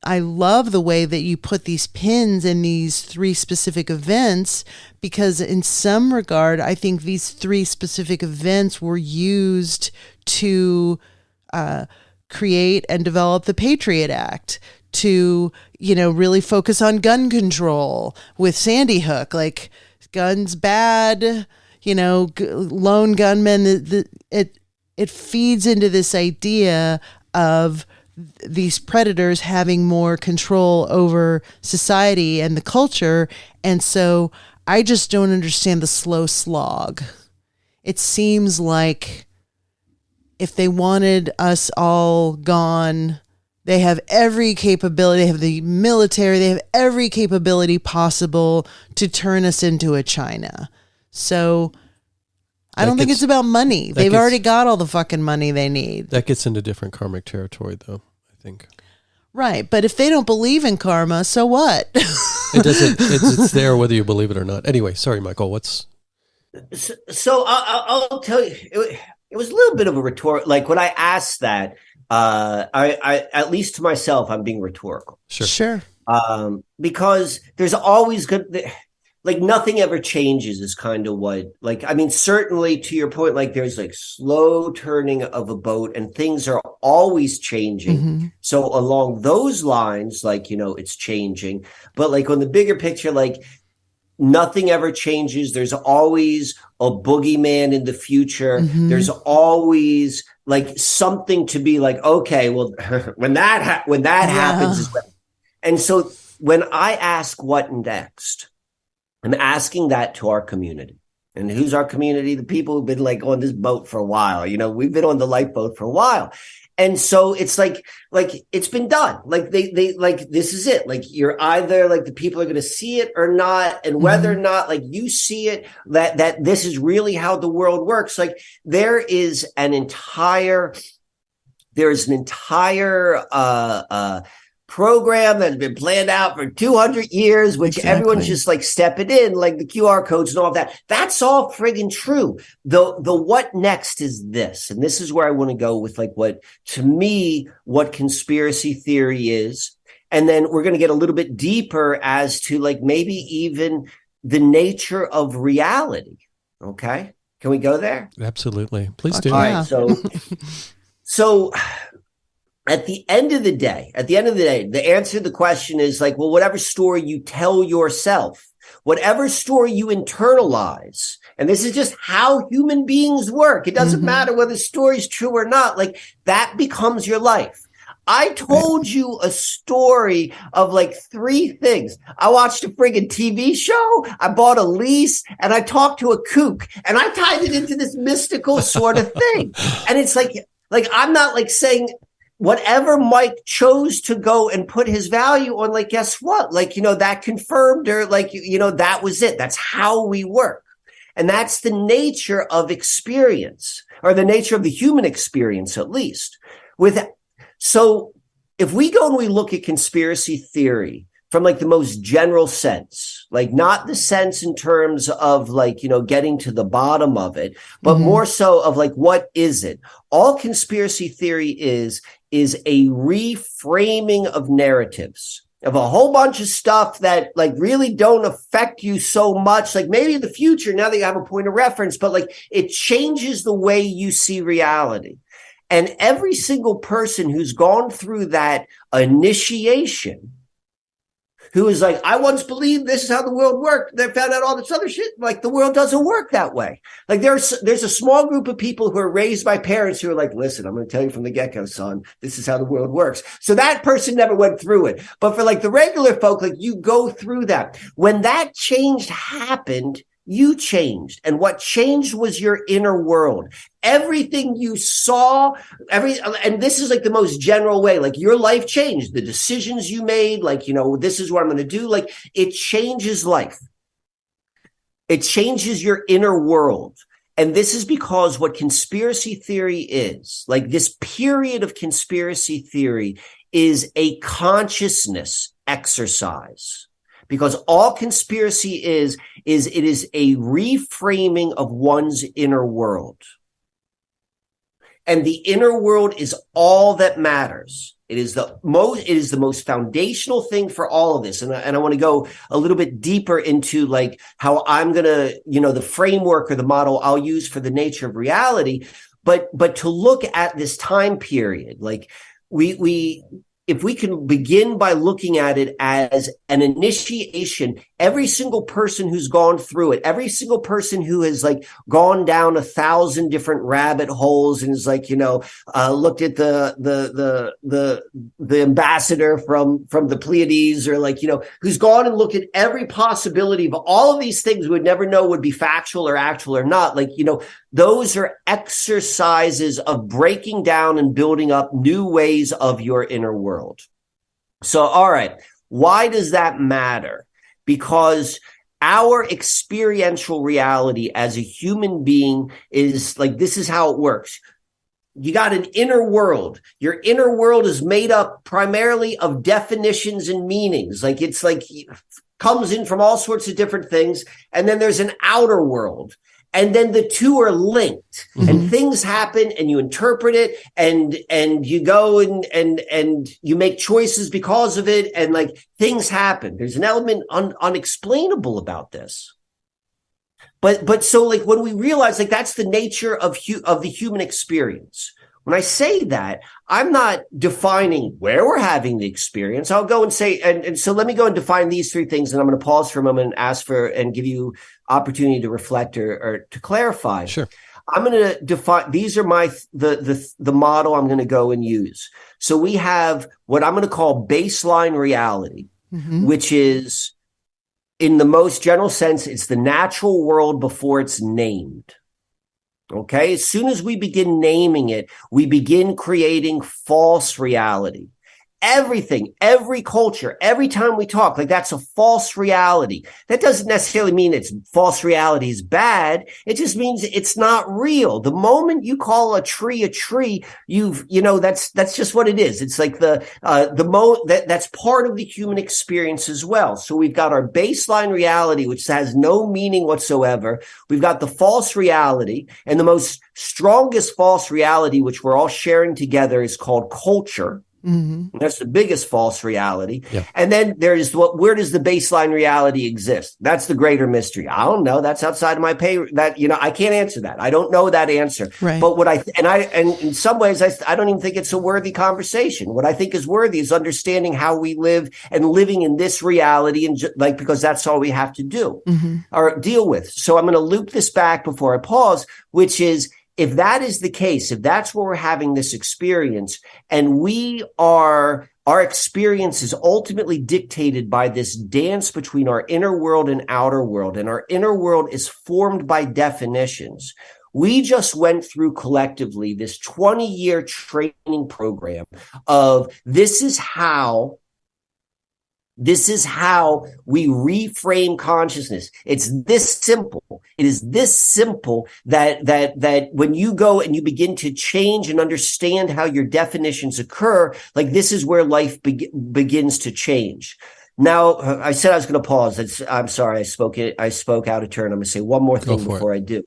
I love the way that you put these pins in these 3 specific events, because in some regard, I think these 3 specific events were used to create and develop the Patriot Act, to, really focus on gun control with Sandy Hook, like, guns bad, lone gunmen. It feeds into this idea of these predators having more control over society and the culture. And so I just don't understand the slow slog. It seems like if they wanted us all gone, they have every capability, they have the military, they have every capability possible to turn us into a China. So I don't think it's about money. They've already got all the fucking money they need. That gets into different karmic territory, though, I think. Right. But if they don't believe in karma, so what? It doesn't. It's there whether you believe it or not. Anyway, sorry, Michael. So I'll tell you, it was a little bit of a rhetorical. Like, when I asked that, I at least to myself, I'm being rhetorical. Sure. Because there's always like, nothing ever changes is kind of what, like, I mean, certainly to your point, like, there's like slow turning of a boat and things are always changing. Mm-hmm. So along those lines, like, it's changing, but like on the bigger picture, like, nothing ever changes. There's always a boogeyman in the future. Mm-hmm. There's always like something to be like, okay, well, when that happens is when. And so when I ask what next, I'm asking that to our community. And who's our community? The people who've been like on this boat for a while. We've been on the lifeboat for a while. And so it's like it's been done. Like they like, this is it. Like, you're either like, the people are going to see it or not. And whether or not like you see it, that this is really how the world works. Like, there's an entire program that's been planned out for 200 years, which everyone's just like stepping in, like the QR codes and all of that. That's all friggin' true. The what next is this. And this is where I want to go with like what conspiracy theory is. And then we're going to get a little bit deeper as to like maybe even the nature of reality. Okay. Can we go there? Absolutely. Please Fuck do. yeah. All right. So at the end of the day, the answer to the question is like, well, whatever story you tell yourself, whatever story you internalize, and this is just how human beings work. It doesn't matter whether the story's true or not. Like, that becomes your life. I told you a story of like 3 things. I watched a friggin' TV show, I bought a lease, and I talked to a kook, and I tied it into this mystical sort of thing. And it's like I'm not like saying whatever Mike chose to go and put his value on, like, guess what? Like, that confirmed, or like, that was it. That's how we work. And that's the nature of experience, or the nature of the human experience, at least. So if we go and we look at conspiracy theory from like the most general sense, like not the sense in terms of like, getting to the bottom of it, but more so of like, what is it? All conspiracy theory is a reframing of narratives, of a whole bunch of stuff that like really don't affect you so much. Like maybe in the future, now that you have a point of reference, but like it changes the way you see reality. And every single person who's gone through that initiation, who is like, I once believed this is how the world worked, they found out all this other shit. Like, the world doesn't work that way. Like, there's a small group of people who are raised by parents who are like, listen, I'm going to tell you from the get-go, son, this is how the world works. So that person never went through it. But for like the regular folk, like, you go through that. When that change happened, you changed. And what changed was your inner world. Everything you saw, and this is like the most general way, like your life changed. The decisions you made, like, this is what I'm going to do. Like, it changes life. It changes your inner world. And this is because what conspiracy theory is, like this period of conspiracy theory, is a consciousness exercise. Because all conspiracy is it is a reframing of one's inner world. And the inner world is all that matters. It is the most foundational thing for all of this. And I want to go a little bit deeper into like how I'm going to, the framework or the model I'll use for the nature of reality. But to look at this time period, like if we can begin by looking at it as an initiation, every single person who's gone through it, every single person who has like gone down 1,000 different rabbit holes and is like, looked at the ambassador from the Pleiades, or like, who's gone and looked at every possibility of all of these things we would never know would be factual or actual or not. Like, those are exercises of breaking down and building up new ways of your inner world. So, all right, why does that matter? Because our experiential reality as a human being is like, this is how it works. You got an inner world. Your inner world is made up primarily of definitions and meanings. Like, it's like comes in from all sorts of different things. And then there's an outer world. And then the two are linked, and things happen, and you interpret it, and you go and you make choices because of it, and like things happen. There's an element unexplainable about this. But so like when we realize like that's the nature of the human experience. When I say that, I'm not defining where we're having the experience. I'll go and say, and so let me go and define these 3 things, and I'm going to pause for a moment and ask for and give you opportunity to reflect or to clarify. Sure. I'm going to define, these are the model I'm going to go and use. So we have what I'm going to call baseline reality, which is, in the most general sense, it's the natural world before it's named. Okay, as soon as we begin naming it, we begin creating false reality. Everything, every culture, every time we talk, like that's a false reality. That doesn't necessarily mean it's false reality is bad. It just means it's not real. The moment you call a tree, that's just what it is. It's like that's part of the human experience as well. So we've got our baseline reality, which has no meaning whatsoever. We've got the false reality, and the most strongest false reality, which we're all sharing together, is called culture. That's the biggest false reality. Yeah. And then there's where does the baseline reality exist? That's the greater mystery. I don't know. That's outside of my I can't answer that. I don't know that answer. Right. But and in some ways, I don't even think it's a worthy conversation. What I think is worthy is understanding how we live and living in this reality, and because that's all we have to do or deal with. So I'm going to loop this back before I pause, which is, if that is the case, if that's where we're having this experience, and our experience is ultimately dictated by this dance between our inner world and outer world, and our inner world is formed by definitions. We just went through collectively this 20-year training program of this is how we reframe consciousness. It's this simple. It is this simple that when you go and you begin to change and understand how your definitions occur, like this is where life begins to change. Now, I said I was going to pause. I'm sorry. I spoke out of turn. I'm going to say one more thing before I do.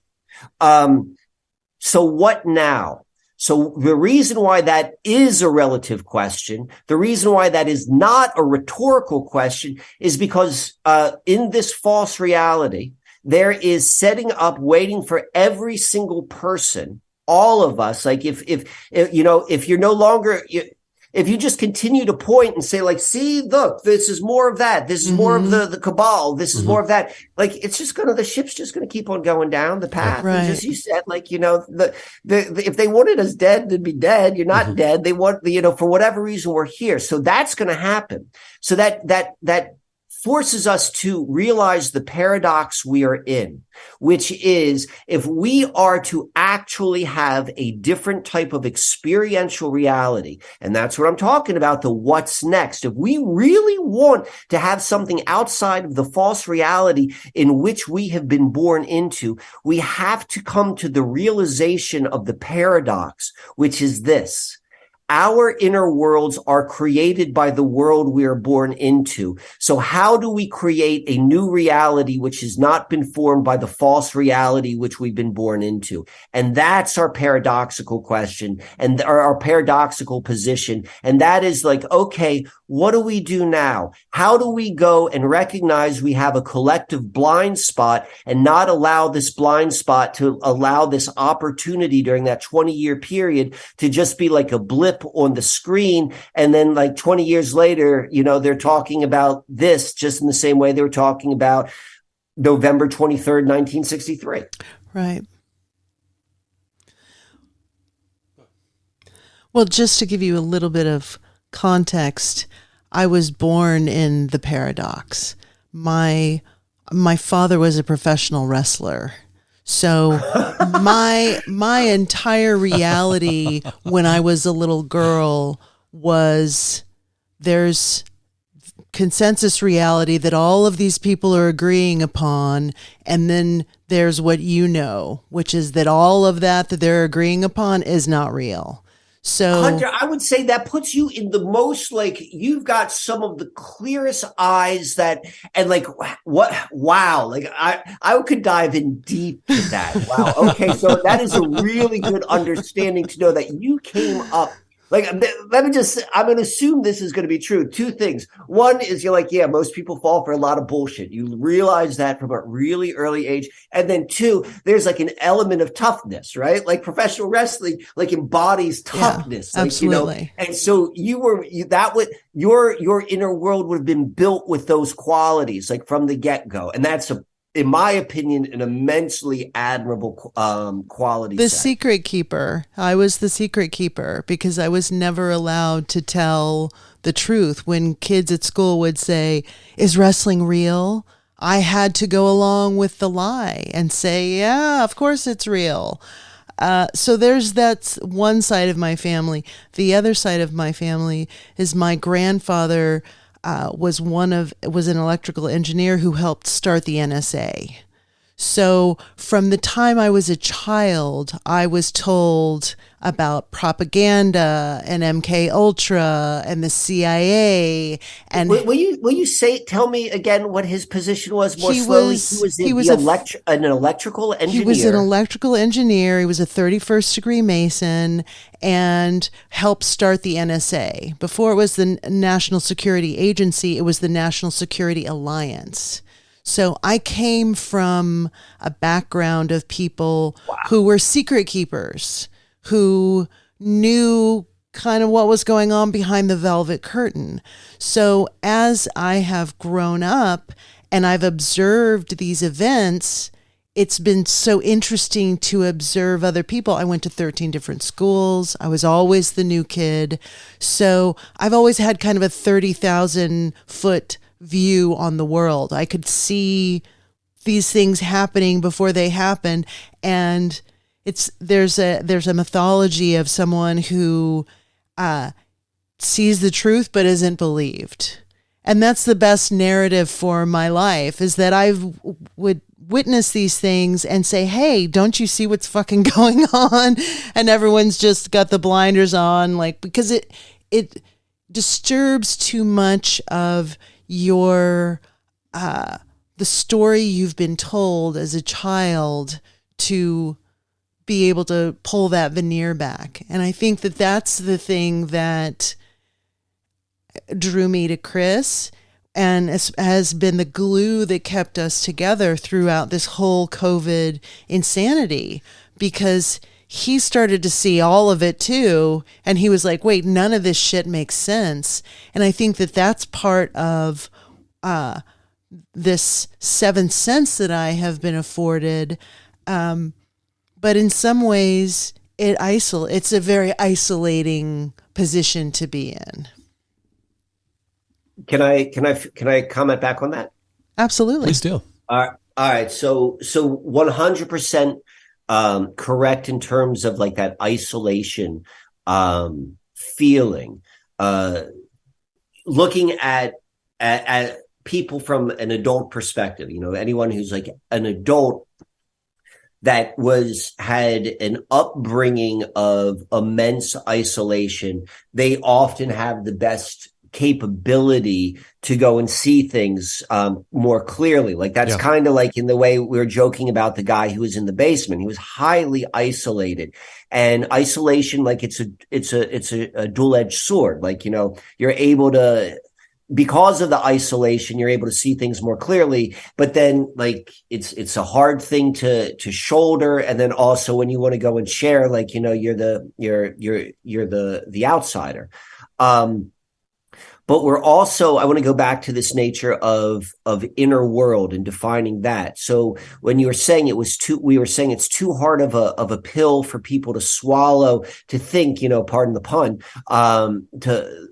So what now? So the reason why that is a relative question, the reason why that is not a rhetorical question, is because in this false reality, there is setting up, waiting for every single person, all of us. Like if you're no longer, if you just continue to point and say, like, see, look, this is more of that. This is more of the cabal. This is more of that. Like, it's just the ship's just going to keep on going down the path. Right. And just, you said, like, if they wanted us dead, they'd be dead. You're not dead. They want, for whatever reason, we're here. So that's going to happen. So that forces us to realize the paradox we are in, which is, if we are to actually have a different type of experiential reality, and that's what I'm talking about, the what's next. If we really want to have something outside of the false reality in which we have been born into, we have to come to the realization of the paradox, which is this: our inner worlds are created by the world we are born into. So how do we create a new reality which has not been formed by the false reality which we've been born into? And that's our paradoxical question, and our paradoxical position. And that is like, okay, what do we do now? How do we go and recognize we have a collective blind spot and not allow this blind spot to allow this opportunity during that 20-year period to just be like a blip on the screen, and then like 20 years later, they're talking about this just in the same way they were talking about November 23rd, 1963. Right. Well, just to give you a little bit of context, I was born in the paradox. My father was a professional wrestler. So my entire reality when I was a little girl was, there's consensus reality that all of these people are agreeing upon, and then there's what which is that all of that they're agreeing upon is not real. So, Hunter, I would say that puts you in the most, like, you've got some of the clearest eyes and like, what, wow, like I could dive in deep to that. Wow. Okay. So that is a really good understanding to know that you came up. Like, I'm going to assume this is going to be true. Two things. One is, you're like, yeah, most people fall for a lot of bullshit. You realize that from a really early age. And then two, there's like an element of toughness, right? Like professional wrestling, like embodies toughness. Yeah, like, absolutely. And so your inner world would have been built with those qualities, like from the get-go. And that's in my opinion, an immensely admirable quality. The secret keeper. I was the secret keeper because I was never allowed to tell the truth. When kids at school would say, "Is wrestling real?" I had to go along with the lie and say, "Yeah, of course it's real." So that's one side of my family. The other side of my family is my grandfather was an electrical engineer who helped start the NSA. So from the time I was a child, I was told about propaganda and MK Ultra and the CIA. And will you tell me again what his position was more he slowly? was He was an electrical engineer. he was an electrical engineer. He was a 31st degree Mason and helped start the NSA. Before it was the National Security Agency, it was the National Security Alliance. So I came from a background of people who were secret keepers, who knew kind of what was going on behind the velvet curtain. So as I have grown up and I've observed these events, it's been so interesting to observe other people. I went to 13 different schools. I was always the new kid. So I've always had kind of a 30,000 foot view on the world. I could see these things happening before they happened. And there's a mythology of someone who sees the truth but isn't believed. And that's the best narrative for my life, is that I would witness these things and say, hey, don't you see what's fucking going on? And everyone's just got the blinders on, like, because it disturbs too much of your the story you've been told as a child to be able to pull that veneer back. And I think that that's the thing that drew me to Chris and has been the glue that kept us together throughout this whole COVID insanity, because he started to see all of it too. And he was like, wait, none of this shit makes sense. And I think that that's part of this seventh sense that I have been afforded. But in some ways, it's a very isolating position to be in. Can I comment back on that? Absolutely. Please do. All right. So 100% correct in terms of like that isolation feeling. Looking at people from an adult perspective, anyone who's like an adult that had an upbringing of immense isolation, they often have the best capability to go and see things more clearly. Like that's kind of like in the way we were joking about the guy who was in the basement. He was highly isolated, and isolation, like it's a dual-edged sword. Like, you're able to, because of the isolation, you're able to see things more clearly, but then like it's a hard thing to shoulder. And then also when you want to go and share, like, you're the outsider. But we're also, I want to go back to this nature of inner world and defining that. So when you were saying we were saying it's too hard of a pill for people to swallow, to think, pardon the pun, to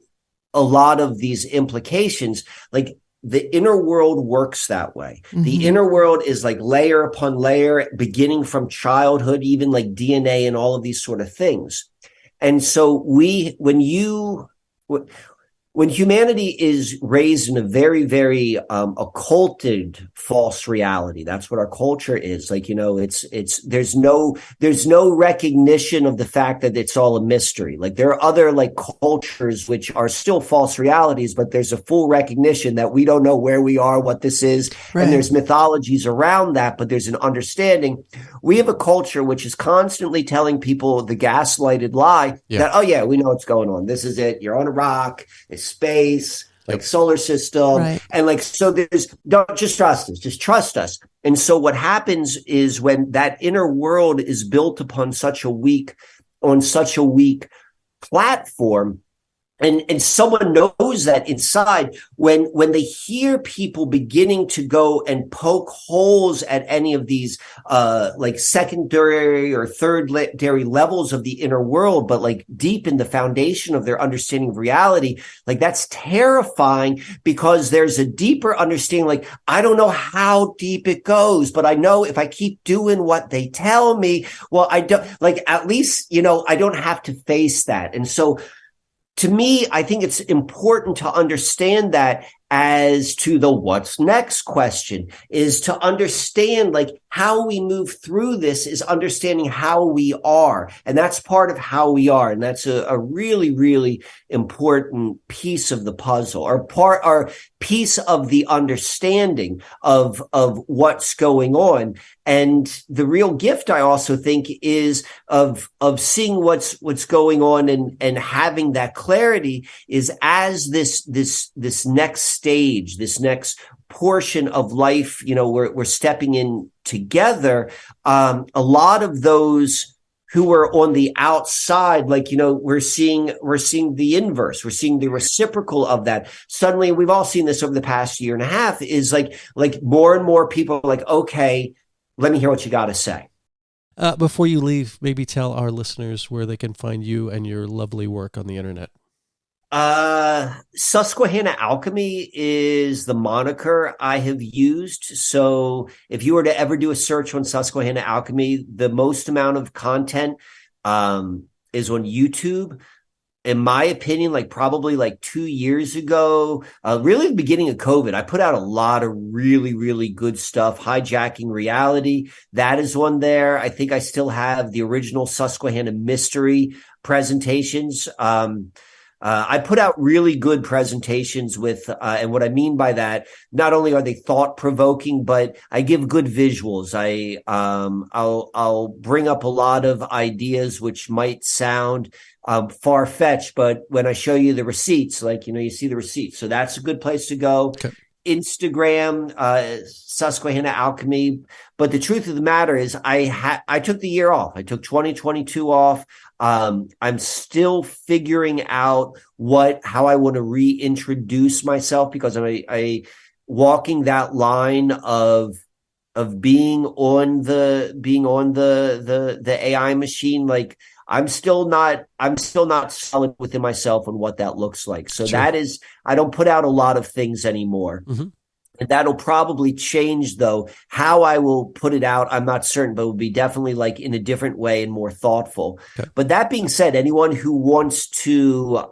a lot of these implications, like the inner world works that way. Mm-hmm. The inner world is like layer upon layer, beginning from childhood, even like DNA and all of these sort of things. And so when humanity is raised in a very, very occulted false reality, that's what our culture is. Like, there's no recognition of the fact that it's all a mystery. Like there are other like cultures which are still false realities, but there's a full recognition that we don't know where we are, what this is. Right. And there's mythologies around that, but there's an understanding. We have a culture which is constantly telling people the gaslighted lie that, oh yeah, we know what's going on. This is it. You're on a rock. It's space, like solar system. Right. And like, so don't just trust us. And so what happens is when that inner world is built upon such a weak platform, and someone knows that inside, when they hear people beginning to go and poke holes at any of these like secondary or thirdary levels of the inner world, but like deep in the foundation of their understanding of reality, like that's terrifying, because there's a deeper understanding. Like, I don't know how deep it goes, but I know if I keep doing what they tell me, well, I don't, like, at least, I don't have to face that. And so to me, I think it's important to understand that as to the what's next question, is to understand like how we move through this is understanding how we are. And that's part of how we are. And that's a really, really important piece of the puzzle, or piece of the understanding of what's going on. And the real gift, I also think, is of seeing what's going on and having that clarity is as this next stage, this next portion of life, we're stepping in together. A lot of those who are on the outside, we're seeing the inverse. We're seeing the reciprocal of that. Suddenly, we've all seen this over the past year and a half, is like more and more people are like, okay, let me hear what you got to say. Before you leave, maybe tell our listeners where they can find you and your lovely work on the internet. Susquehanna Alchemy is the moniker I have used. So if you were to ever do a search on Susquehanna Alchemy, the most amount of content is on YouTube. In my opinion, probably 2 years ago, really the beginning of COVID, I put out a lot of really, really good stuff. Hijacking Reality, that is on there. I think I still have the original Susquehanna Mystery presentations. I put out really good presentations with, and what I mean by that, not only are they thought provoking, but I give good visuals. I'll bring up a lot of ideas which might sound far fetched, but when I show you the receipts, you see the receipts. So that's a good place to go. Okay. Instagram, Susquehanna Alchemy. But the truth of the matter is I took the year off. I took 2022 off. I'm still figuring out how I want to reintroduce myself, because I walking that line of being on the AI machine. I'm still not solid within myself on what that looks like. So Sure. That is, I don't put out a lot of things anymore. Mm-hmm. And that'll probably change, though. How I will put it out, I'm not certain, but it will be definitely in a different way and more thoughtful. Okay. But that being said, anyone who wants to,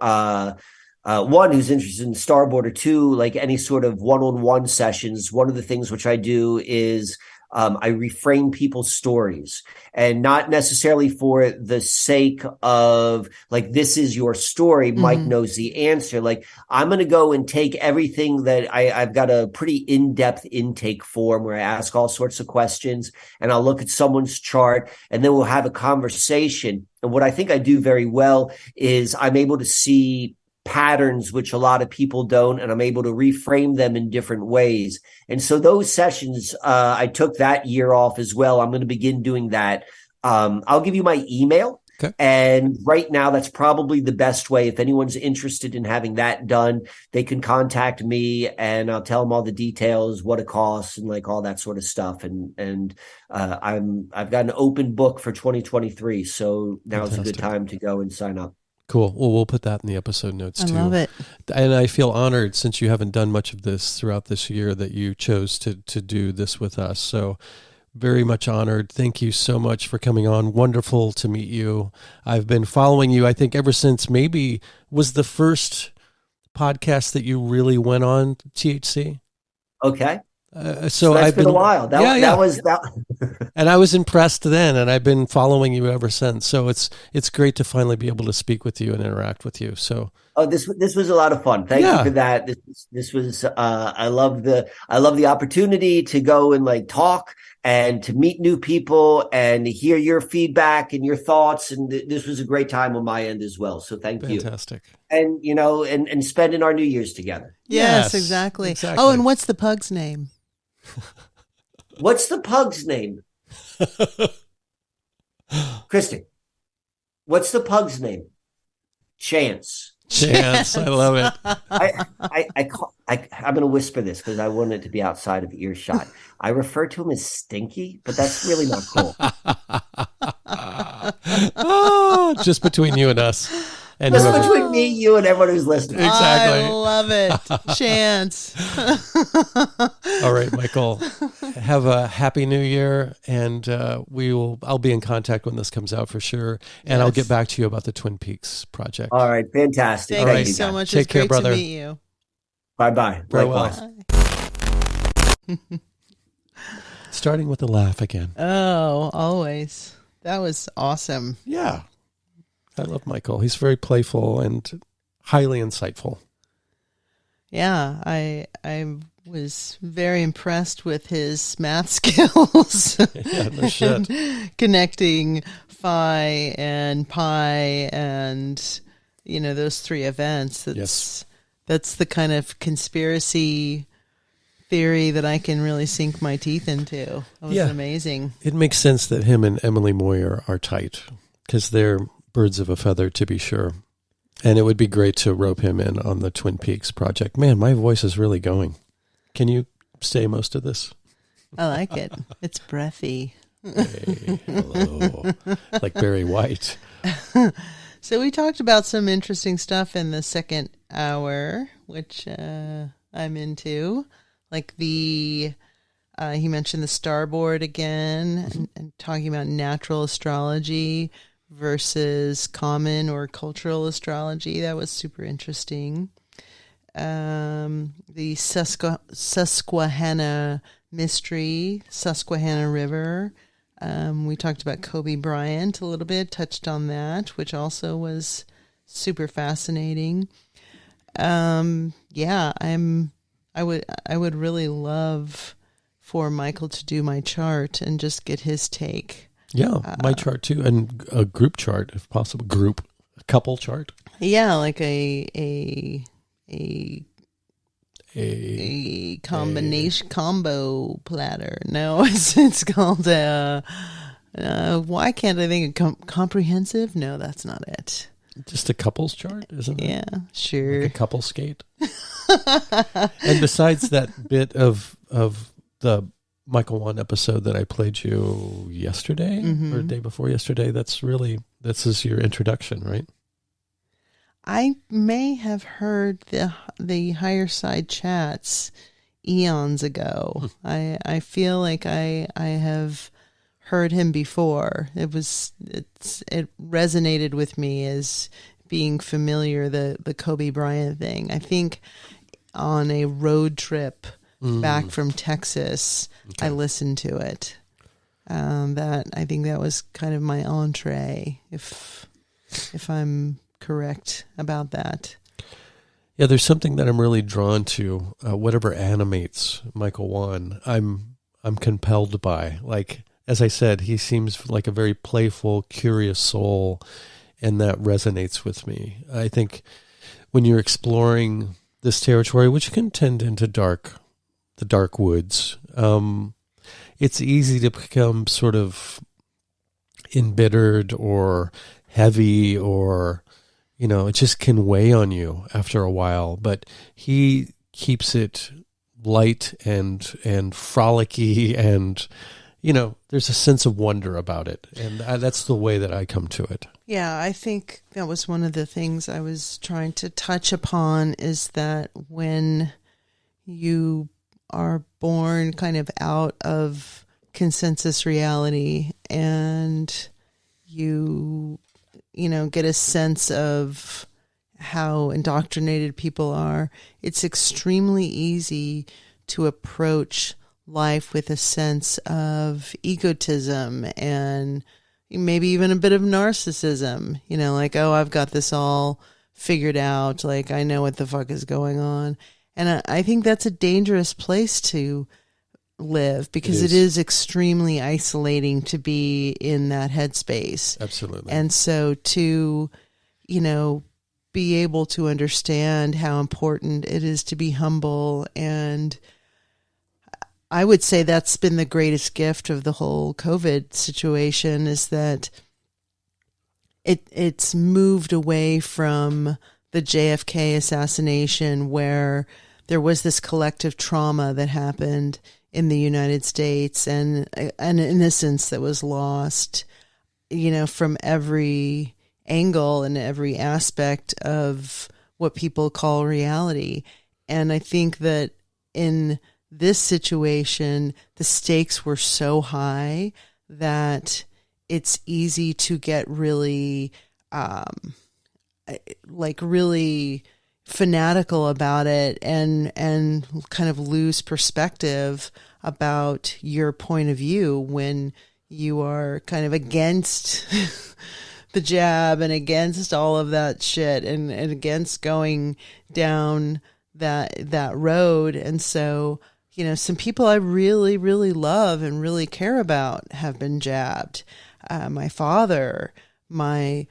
one, who's interested in Starboard, or two, any sort of one-on-one sessions, one of the things which I do is I reframe people's stories, and not necessarily for the sake of this is your story. Mike knows the answer. I'm going to go and take everything that I've got a pretty in-depth intake form where I ask all sorts of questions, and I'll look at someone's chart, and then we'll have a conversation. And what I think I do very well is I'm able to see patterns which a lot of people don't, and I'm able to reframe them in different ways. And so those sessions, I took that year off as well. I'm going to begin doing that. I'll give you my email. Okay. And right now, that's probably the best way. If anyone's interested in having that done, they can contact me, and I'll tell them all the details, what it costs, and all that sort of stuff. And I've got an open book for 2023. So now's a good time to go and sign up. Cool. Well, we'll put that in the episode notes too. I love it. And I feel honored, since you haven't done much of this throughout this year, that you chose to do this with us. So very much honored. Thank you so much for coming on. Wonderful to meet you. I've been following you, I think, ever since maybe was the first podcast that you really went on, THC. Okay. So that's I've been a while. That was. And I was impressed then, and I've been following you ever since. So it's great to finally be able to speak with you and interact with you. So this was a lot of fun. Thank you for that. This was I love the opportunity to go and like talk and to meet new people and to hear your feedback and your thoughts. And this was a great time on my end as well. So thank you. Fantastic. And, you know, and spending our New Year's together. Yes, exactly. Oh, and what's the pug's name? What's the pug's name? Christy, what's the pug's name? Chance. Chance. I love it. I'm going to whisper this because I want it to be outside of earshot. I refer to him as Stinky, but that's really not cool. Oh, just between you and us. And just between me, you, and everyone who's listening. Exactly. I love it. Chance. All right, Michael. Have a happy new year, and I'll be in contact when this comes out for sure. And I'll get back to you about the Twin Peaks project. All right, fantastic. Thank you so much. Take care, great brother. to meet you. Bye-bye. Farewell. Likewise. Starting with a laugh again. Oh, always. That was awesome. Yeah. I love Michael. He's very playful and highly insightful. Yeah, I was very impressed with his math skills. Yeah, no shit. And connecting phi and pi and, those three events. That's the kind of conspiracy theory that I can really sink my teeth into. That was amazing. It makes sense that him and Emily Moyer are tight because they're birds of a feather, to be sure. And it would be great to rope him in on the Twin Peaks project. Man, my voice is really going. Can you say most of this? I like it. It's breathy. Hey, hello. Like Barry White. So we talked about some interesting stuff in the second hour, which I'm into. Like he mentioned the starboard again, and talking about natural astrology versus common or cultural astrology. That was super interesting. The Susquehanna mystery, Susquehanna River. We talked about Kobe Bryant a little bit, touched on that, which also was super fascinating. I would really love for Michael to do my chart and just get his take. Yeah, my chart too, and a group chart if possible. A couple chart. Yeah, like a combination combo platter. No, it's called why can't I think of comprehensive? No, that's not it. Just a couples chart, isn't it? Yeah, sure. Like a couple skate. And besides that bit of the Michael Wann episode that I played you yesterday or day before yesterday, this is your introduction, right? I may have heard the higher side chats eons ago. I feel like I have heard him before. It resonated with me as being familiar, the Kobe Bryant thing. I think on a road trip back from Texas, I listened to it. I think that was kind of my entree, if I'm correct about that. Yeah, there's something that I'm really drawn to. Whatever animates Michael Wann, I'm compelled by. Like, as I said, he seems like a very playful, curious soul, and that resonates with me. I think when you're exploring this territory, which can tend into the dark woods, it's easy to become sort of embittered or heavy, or it just can weigh on you after a while. But he keeps it light and frolicky, and there's a sense of wonder about it, and that's the way that I come to it. Yeah, I think that was one of the things I was trying to touch upon, is that when you are born kind of out of consensus reality and you get a sense of how indoctrinated people are, it's extremely easy to approach life with a sense of egotism and maybe even a bit of narcissism, like, oh, I've got this all figured out. Like, I know what the fuck is going on. And I think that's a dangerous place to live, because it is extremely isolating to be in that headspace. Absolutely. And so to, be able to understand how important it is to be humble, and I would say that's been the greatest gift of the whole COVID situation, is that it's moved away from the JFK assassination, where there was this collective trauma that happened in the United States and an innocence that was lost, from every angle and every aspect of what people call reality. And I think that in this situation, the stakes were so high that it's easy to get really, really fanatical about it and kind of lose perspective about your point of view when you are kind of against the jab and against all of that shit and against going down that road. And so, some people I really, really love and really care about have been jabbed. My father, my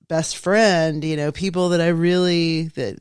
best friend, people that that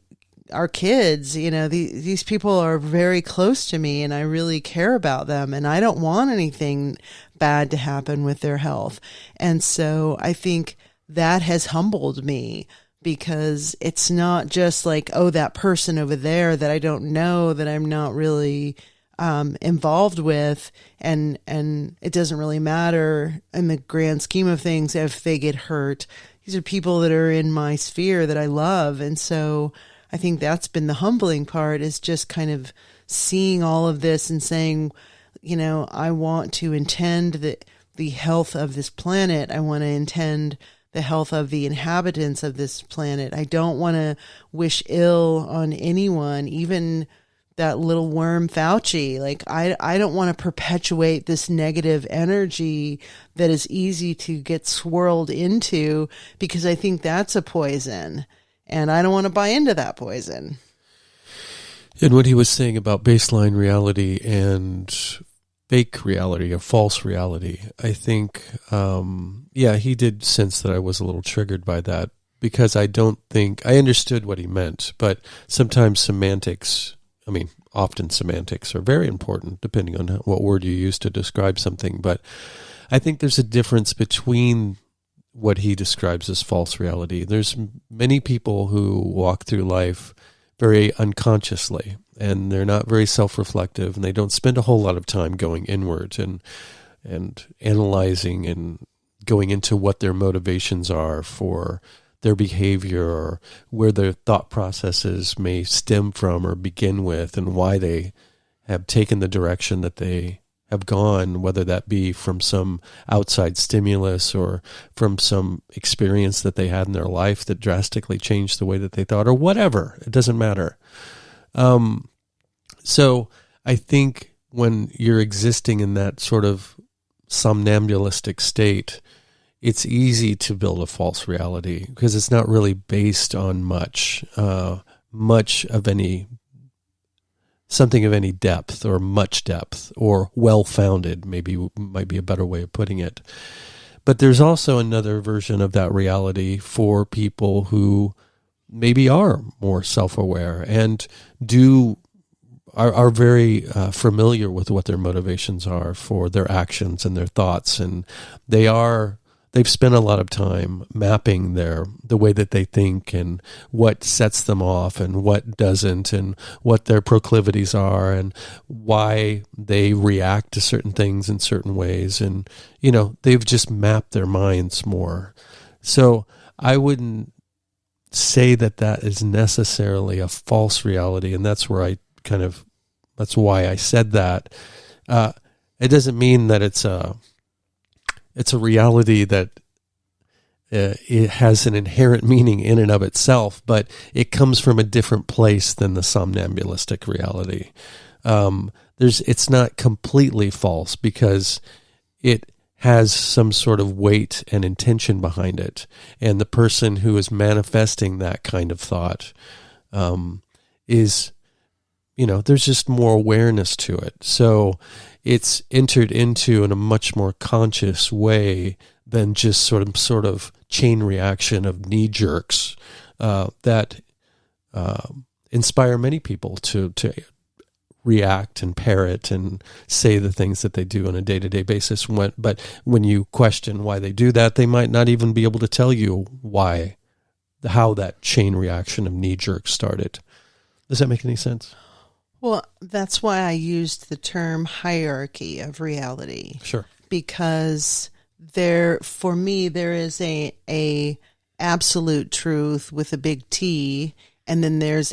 are kids, these people are very close to me and I really care about them and I don't want anything bad to happen with their health. And so I think that has humbled me because it's not just like, oh, that person over there that I don't know, that I'm not really involved with, and it doesn't really matter in the grand scheme of things if they get hurt. These are people that are in my sphere that I love. And so I think that's been the humbling part, is just kind of seeing all of this and saying, I want to intend the health of this planet. I want to intend the health of the inhabitants of this planet. I don't want to wish ill on anyone, even that little worm Fauci. Like, I don't want to perpetuate this negative energy that is easy to get swirled into, because I think that's a poison. And I don't want to buy into that poison. And what he was saying about baseline reality and fake reality or false reality, I think, he did sense that I was a little triggered by that, because I don't think I understood what he meant. But sometimes often semantics are very important, depending on what word you use to describe something. But I think there's a difference between what he describes as false reality. There's many people who walk through life very unconsciously, and they're not very self-reflective, and they don't spend a whole lot of time going inward and analyzing and going into what their motivations are for their behavior, or where their thought processes may stem from or begin with, and why they have taken the direction that they have gone, whether that be from some outside stimulus or from some experience that they had in their life that drastically changed the way that they thought, or whatever. It doesn't matter. So I think when you're existing in that sort of somnambulistic state, it's easy to build a false reality, because it's not really based on much of any, something of any depth, or much depth, or well-founded, maybe might be a better way of putting it. But there's also another version of that reality for people who maybe are more self-aware and are very familiar with what their motivations are for their actions and their thoughts, and they've spent a lot of time mapping the way that they think, and what sets them off and what doesn't, and what their proclivities are, and why they react to certain things in certain ways. And, they've just mapped their minds more. So I wouldn't say that is necessarily a false reality. And that's where that's why I said that. It doesn't mean that it's a reality that it has an inherent meaning in and of itself, but it comes from a different place than the somnambulistic reality. It's not completely false, because it has some sort of weight and intention behind it, and the person who is manifesting that kind of thought is, there's just more awareness to it. So it's entered into in a much more conscious way than just sort of chain reaction of knee jerks that inspire many people to react and parrot and say the things that they do on a day-to-day basis. But when you question why they do that, they might not even be able to tell you how that chain reaction of knee jerks started. Does that make any sense? Well, that's why I used the term hierarchy of reality. Sure. Because for me, there is a absolute truth with a big T, and then there's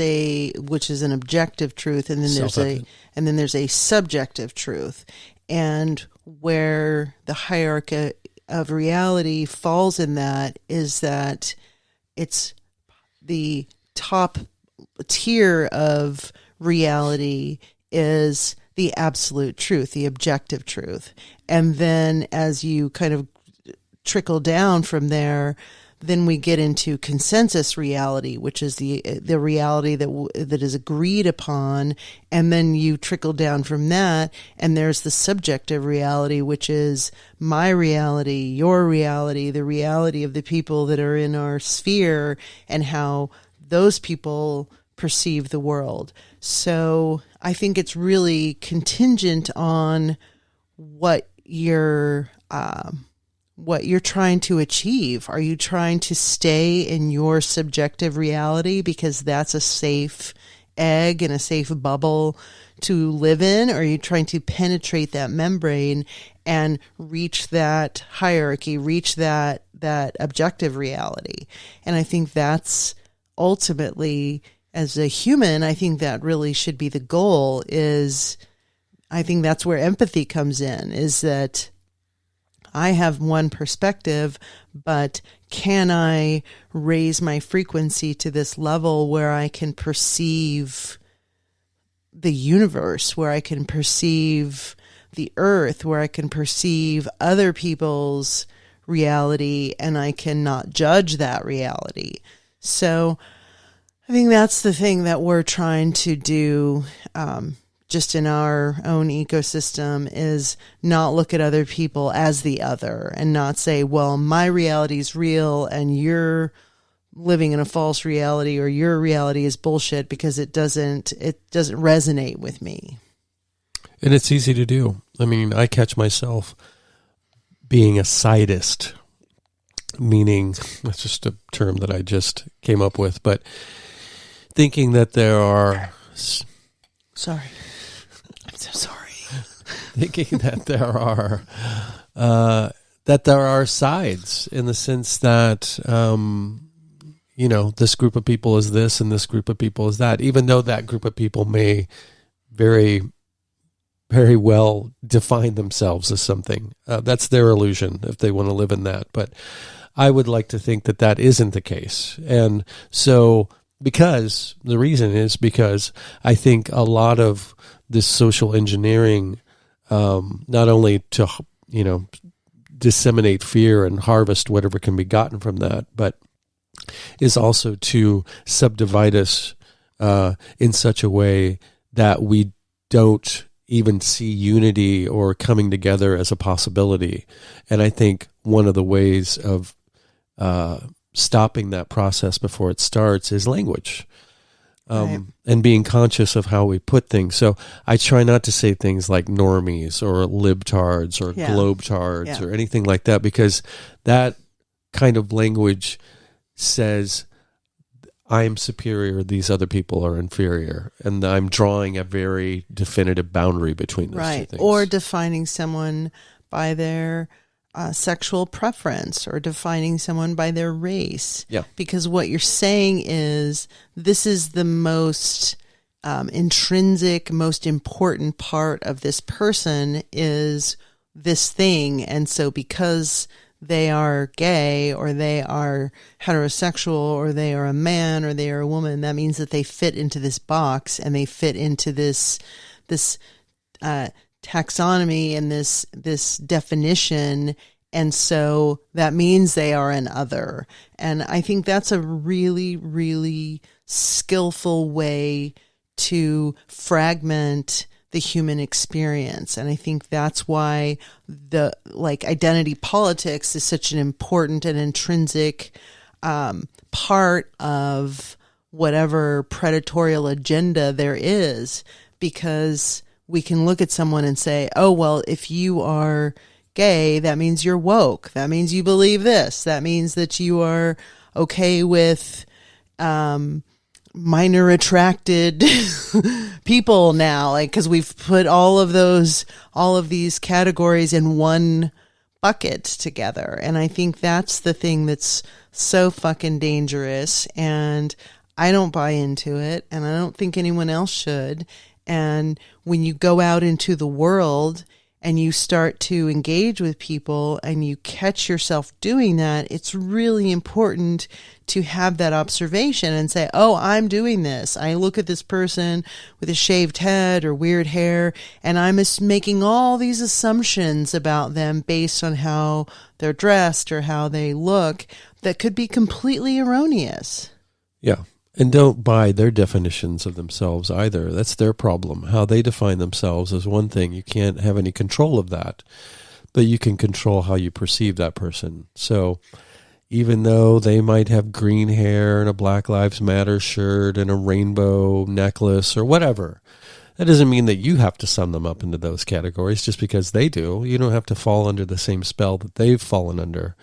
which is an objective truth, and then there's a subjective truth. And where the hierarchy of reality falls in that is that it's the top tier of reality is the absolute truth, the objective truth. And then as you kind of trickle down from there, then we get into consensus reality, which is the reality that is agreed upon, and then you trickle down from that, and there's the subjective reality, which is my reality, your reality, the reality of the people that are in our sphere, and how those people perceive the world. So I think it's really contingent on what you're trying to achieve. Are you trying to stay in your subjective reality because that's a safe egg and a safe bubble to live in? Or are you trying to penetrate that membrane and reach that hierarchy, reach that objective reality? And I think that's ultimately, as a human, I think that really should be the goal. I think that's where empathy comes in, is that I have one perspective, but can I raise my frequency to this level where I can perceive the universe, where I can perceive the earth, where I can perceive other people's reality, and I cannot judge that reality. So I think that's the thing that we're trying to do, just in our own ecosystem, is not look at other people as the other and not say, well, my reality is real and you're living in a false reality, or your reality is bullshit, because it doesn't resonate with me. And it's easy to do. I mean, I catch myself being a sidist, meaning, that's just a term that I just came up with, but thinking that there are... Sorry. I'm so sorry. Thinking that there are sides, in the sense that, this group of people is this and this group of people is that, even though that group of people may very, very well define themselves as something. That's their illusion if they want to live in that. But I would like to think that isn't the case. And so, because I think a lot of this social engineering, not only to, disseminate fear and harvest whatever can be gotten from that, but is also to subdivide us in such a way that we don't even see unity or coming together as a possibility. And I think one of the ways of stopping that process before it starts is language. Right. And being conscious of how we put things. So I try not to say things like normies or libtards or globetards or anything like that, because that kind of language says I'm superior, these other people are inferior, and I'm drawing a very definitive boundary between those two things. Or defining someone by their sexual preference, or defining someone by their race. Yeah. Because what you're saying is, this is the most intrinsic, most important part of this person, is this thing. And so because they are gay, or they are heterosexual, or they are a man, or they are a woman, that means that they fit into this box, and they fit into this taxonomy and this definition. And so that means they are an other. And I think that's a really, really skillful way to fragment the human experience. And I think that's why identity politics is such an important and intrinsic part of whatever predatorial agenda there is, because we can look at someone and say, oh, well, if you are gay, that means you're woke. That means you believe this. That means that you are okay with minor attracted people now, because we've put all of these categories in one bucket together. And I think that's the thing that's so fucking dangerous. And I don't buy into it, and I don't think anyone else should. And when you go out into the world and you start to engage with people and you catch yourself doing that, it's really important to have that observation and say, oh, I'm doing this. I look at this person with a shaved head or weird hair, and I'm making all these assumptions about them based on how they're dressed or how they look that could be completely erroneous. Yeah. And don't buy their definitions of themselves either. That's their problem. How they define themselves is one thing. You can't have any control of that, but you can control how you perceive that person. So even though they might have green hair and a Black Lives Matter shirt and a rainbow necklace or whatever, that doesn't mean that you have to sum them up into those categories just because they do. You don't have to fall under the same spell that they've fallen under.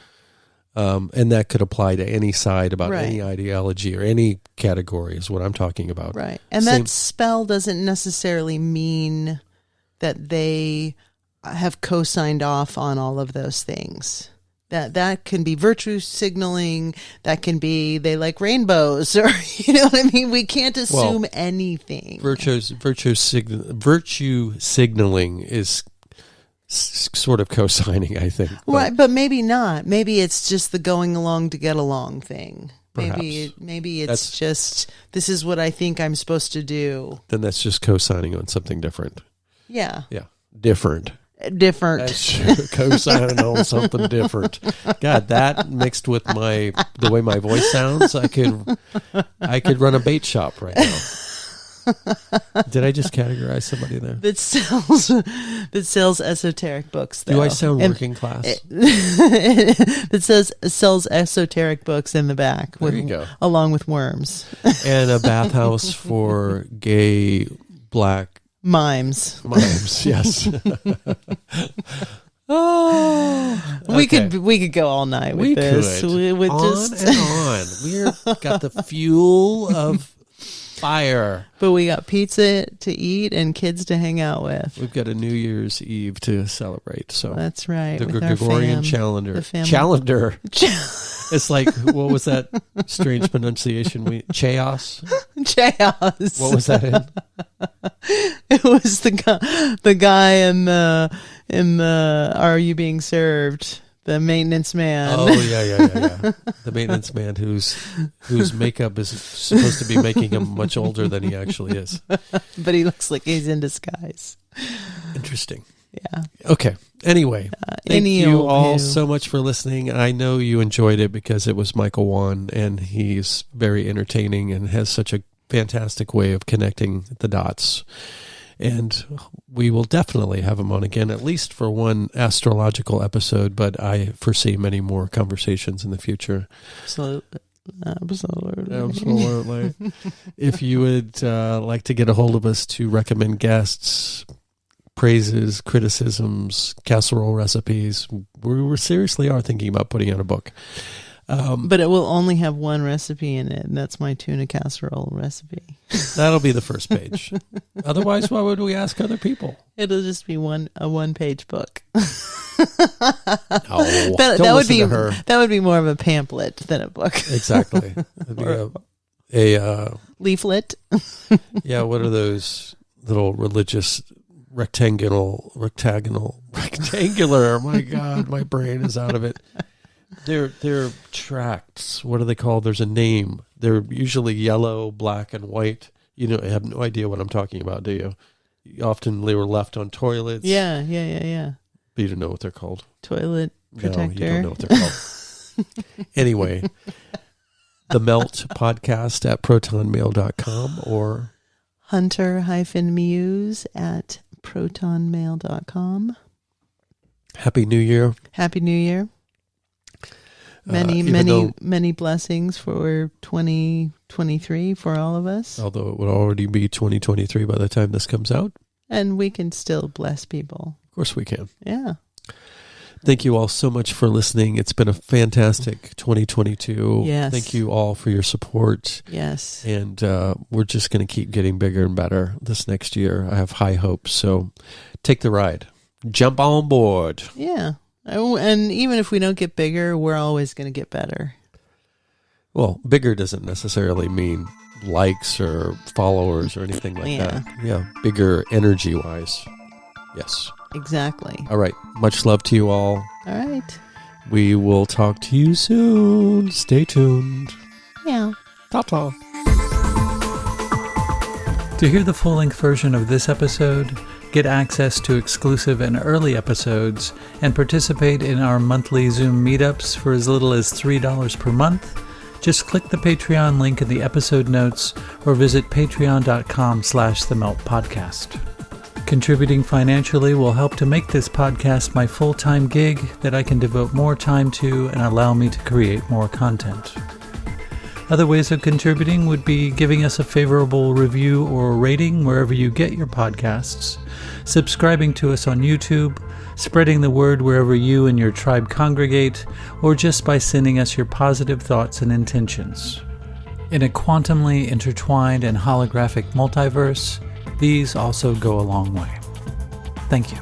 And that could apply to any side about any ideology or any category is what I'm talking about. Right. And that spell doesn't necessarily mean that they have co-signed off on all of those things. That can be virtue signaling. That can be they like rainbows, or you know what I mean. We can't assume anything. Virtue signaling is sort of co-signing, I think. Right, but maybe not. Maybe it's just the going along to get along thing. Perhaps. Maybe it's just this is what I think I'm supposed to do. Then that's just co-signing on something different. Yeah. Yeah. Different. That's co-signing on something different. God, that mixed with the way my voice sounds, I could run a bait shop right now. Did I just categorize somebody there? That sells esoteric books, though. Do I sound working class? That sells esoteric books in the back. There you go. Along with worms. And a bathhouse for gay black mimes. Yes. Oh, okay. we could go all night with this. We would on and on. We've got the fuel of fire. But we got pizza to eat and kids to hang out with. We've got a New Year's Eve to celebrate. So that's right. The Gregorian calendar. It's like, what was that strange pronunciation? Chaos? Chaos. What was that in? It was the guy in the Are You Being Served? The maintenance man. Oh, yeah. The maintenance man whose makeup is supposed to be making him much older than he actually is. But he looks like he's in disguise. Interesting. Yeah. Okay. Anyway, thank you all so much for listening. I know you enjoyed it because it was Michael Wann, and he's very entertaining and has such a fantastic way of connecting the dots. And we will definitely have him on again, at least for one astrological episode, but I foresee many more conversations in the future. Absolutely. If you would like to get a hold of us to recommend guests, praises, criticisms, casserole recipes, we seriously are thinking about putting out a book. But it will only have one recipe in it, and that's my tuna casserole recipe. That'll be the first page. Otherwise, why would we ask other people? It'll just be a one-page book. That would be more of a pamphlet than a book. Exactly. It'd be a leaflet. Yeah, what are those little religious rectangular? My God, my brain is out of it. They're tracts. What are they called? There's a name. They're usually yellow, black, and white. You know, I have no idea what I'm talking about, do you? Often they were left on toilets. Yeah. But you don't know what they're called. Toilet protector. No, you don't know what they're called. Anyway, the Melt podcast at protonmail.com or hunter-muse at protonmail.com. Happy New Year. Happy New Year. Many blessings for 2023 for all of us. Although it would already be 2023 by the time this comes out. And we can still bless people. Of course we can. Yeah. Thank you all so much for listening. It's been a fantastic 2022. Yes. Thank you all for your support. Yes. And we're just going to keep getting bigger and better this next year. I have high hopes. So take the ride. Jump on board. Yeah. And even if we don't get bigger, we're always going to get better. Well, bigger doesn't necessarily mean likes or followers or anything like that. Yeah, bigger energy-wise. Yes. Exactly. All right. Much love to you all. All right. We will talk to you soon. Stay tuned. Yeah. Ta-ta. To hear the full-length version of this episode, get access to exclusive and early episodes, and participate in our monthly Zoom meetups for as little as $3 per month, just click the Patreon link in the episode notes or visit patreon.com/themeltpodcast. Contributing financially will help to make this podcast my full-time gig that I can devote more time to and allow me to create more content. Other ways of contributing would be giving us a favorable review or rating wherever you get your podcasts, subscribing to us on YouTube, spreading the word wherever you and your tribe congregate, or just by sending us your positive thoughts and intentions. In a quantumly intertwined and holographic multiverse, these also go a long way. Thank you.